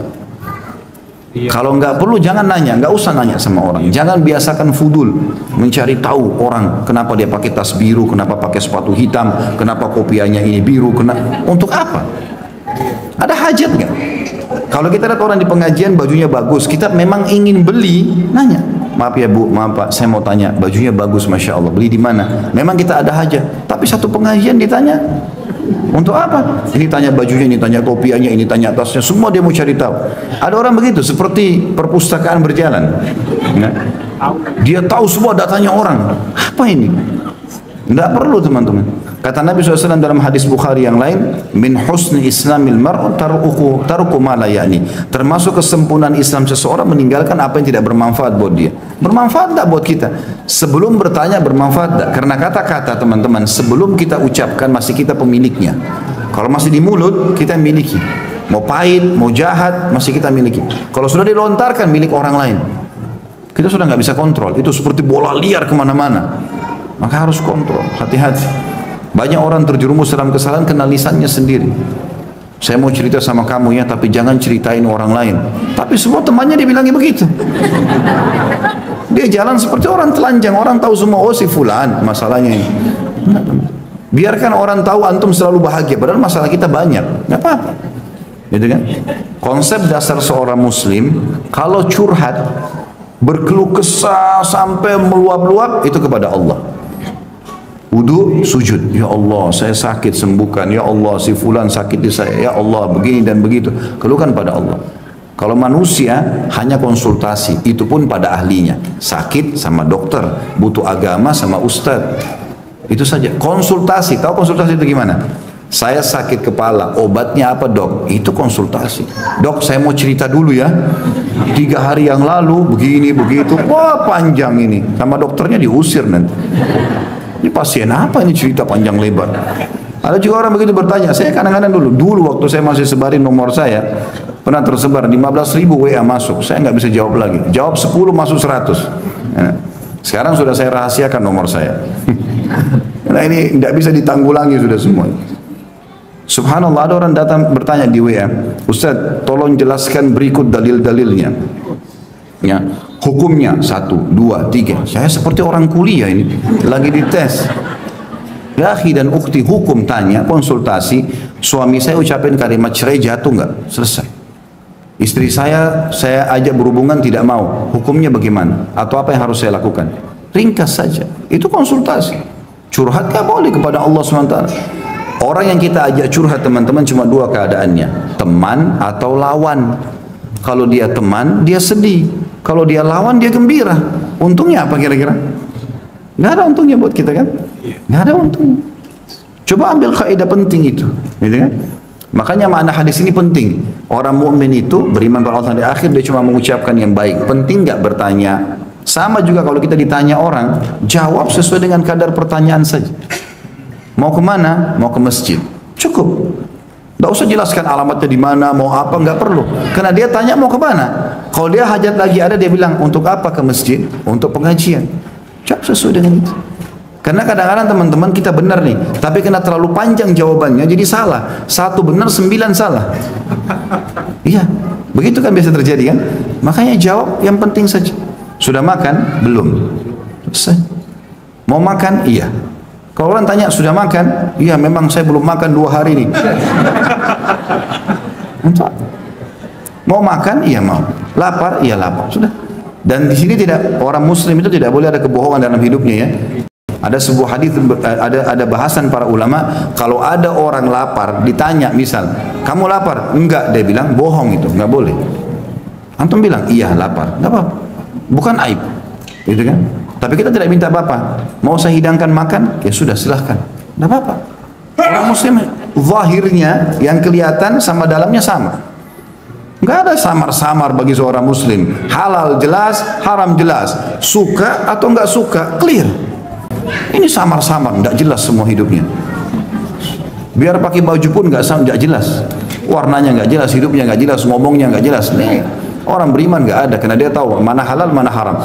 Kalau nggak perlu jangan nanya, nggak usah nanya sama orang. Jangan biasakan fudul, mencari tahu orang kenapa dia pakai tas biru, kenapa pakai sepatu hitam, kenapa kopiahnya ini biru, untuk apa? Ada hajat nggak? Kalau kita lihat orang di pengajian bajunya bagus, kita memang ingin beli, nanya. Maaf ya Bu, maaf Pak, saya mau tanya, bajunya bagus, masya Allah, beli di mana? Memang kita ada hajat, tapi satu pengajian ditanya. Untuk apa? Ini tanya bajunya, ini tanya kopiahnya, ini tanya tasnya, semua dia mau cari tahu. Ada orang begitu, seperti perpustakaan berjalan. Nah, dia tahu semua datanya orang. Apa ini? Tidak perlu teman-teman. Kata Nabi SAW dalam hadis Bukhari yang lain, min husni islamil mar'u tarku ma la ya'ni. Termasuk kesempurnaan Islam seseorang meninggalkan apa yang tidak bermanfaat buat dia. Bermanfaat tak buat kita? Sebelum bertanya bermanfaat tak? Karena kata-kata teman-teman sebelum kita ucapkan masih kita pemiliknya. Kalau masih di mulut kita miliki. Mau pahit, mau jahat masih kita miliki. Kalau sudah dilontarkan milik orang lain, kita sudah nggak bisa kontrol. Itu seperti bola liar kemana-mana. Maka harus kontrol, hati-hati. Banyak orang terjerumus dalam kesalahan kena lisannya sendiri. Saya mau cerita sama kamu ya, tapi jangan ceritain orang lain. Tapi semua temannya dibilangnya begitu. Dia jalan seperti orang telanjang, orang tahu semua, oh si fulan masalahnya ini. Biarkan orang tahu antum selalu bahagia, padahal masalah kita banyak, nggak apa-apa. Gitu kan? Konsep dasar seorang muslim, kalau curhat, berkeluh kesah sampai meluap-luap, itu kepada Allah. Wudu, sujud, ya Allah saya sakit sembuhkan, ya Allah si fulan sakit di saya, ya Allah begini dan begitu, keluhkan pada Allah. Kalau manusia hanya konsultasi, itu pun pada ahlinya. Sakit sama dokter, butuh agama sama ustadz, itu saja. Konsultasi, tahu konsultasi itu gimana? Saya sakit kepala, obatnya apa dok? Itu konsultasi. Dok saya mau cerita dulu ya, 3 hari yang lalu begini begitu, wah panjang ini, sama dokternya diusir nanti. Ini pasien apa ini cerita panjang lebar. Ada juga orang begitu bertanya. Saya kadang-kadang dulu waktu saya masih sebarin nomor saya, pernah tersebar 15.000 WA masuk. Saya nggak bisa jawab lagi. Jawab 10 masuk 100. Nah, sekarang sudah saya rahasiakan nomor saya. Nah ini nggak bisa ditanggulangi sudah semua. Subhanallah, ada orang datang bertanya di WA, Ustaz tolong jelaskan berikut dalil-dalilnya. Ya, hukumnya 1, 2, 3. Saya seperti orang kuliah ini, lagi dites. Ya akhi dan ukhti, hukum tanya, konsultasi, suami saya ucapin kalimat cerai jatuh nggak? Selesai. Istri saya ajak berhubungan tidak mau, hukumnya bagaimana? Atau apa yang harus saya lakukan? Ringkas saja, itu konsultasi. Curhat nggak boleh kepada Allah SWT. Orang yang kita ajak curhat teman-teman cuma dua keadaannya, teman atau lawan. Kalau dia teman, dia sedih. Kalau dia lawan, dia gembira. Untungnya apa kira-kira? Nggak ada untungnya buat kita kan? Nggak ada untungnya. Coba ambil kaidah penting itu, gitu kan? Makanya makna hadis ini penting. Orang mukmin itu beriman pada Allah di akhir, dia cuma mengucapkan yang baik. Penting nggak bertanya? Sama juga kalau kita ditanya orang, jawab sesuai dengan kadar pertanyaan saja. Mau kemana? Mau ke masjid. Cukup. Nggak usah jelaskan alamatnya di mana, mau apa, nggak perlu. Karena dia tanya mau ke mana. Kalau dia hajat lagi ada, dia bilang untuk apa ke masjid? Untuk pengajian. Jawab sesuai dengan itu. Karena kadang-kadang teman-teman kita benar nih, tapi kena terlalu panjang jawabannya jadi salah. 1 benar 9 salah. Iya, begitu kan biasa terjadi kan? Makanya jawab yang penting saja. Sudah makan? Belum. Selesai. Mau makan? Iya. Kalau orang tanya sudah makan? Iya, memang saya belum makan 2 hari nih. Mau makan? Iya mau. Lapar? Iya lapar. Sudah. Dan di sini tidak, orang Muslim itu tidak boleh ada kebohongan dalam hidupnya ya. Ada sebuah hadis, ada bahasan para ulama, kalau ada orang lapar ditanya misal, kamu lapar? Enggak, dia bilang bohong, itu nggak boleh. Antum bilang iya lapar, nggak apa-apa, bukan aib, gitu kan? Tapi kita tidak minta apa-apa. Mau saya hidangkan makan? Ya sudah silahkan, nggak apa-apa. Orang Muslim zahirnya yang kelihatan sama dalamnya sama. Nggak ada samar-samar bagi seorang Muslim. Halal jelas, haram jelas, suka atau nggak suka clear. Ini samar-samar, nggak jelas semua hidupnya. Biar pakai baju pun nggak jelas, warnanya nggak jelas, hidupnya nggak jelas, ngomongnya nggak jelas. Nih orang beriman nggak ada, karena dia tahu mana halal mana haram.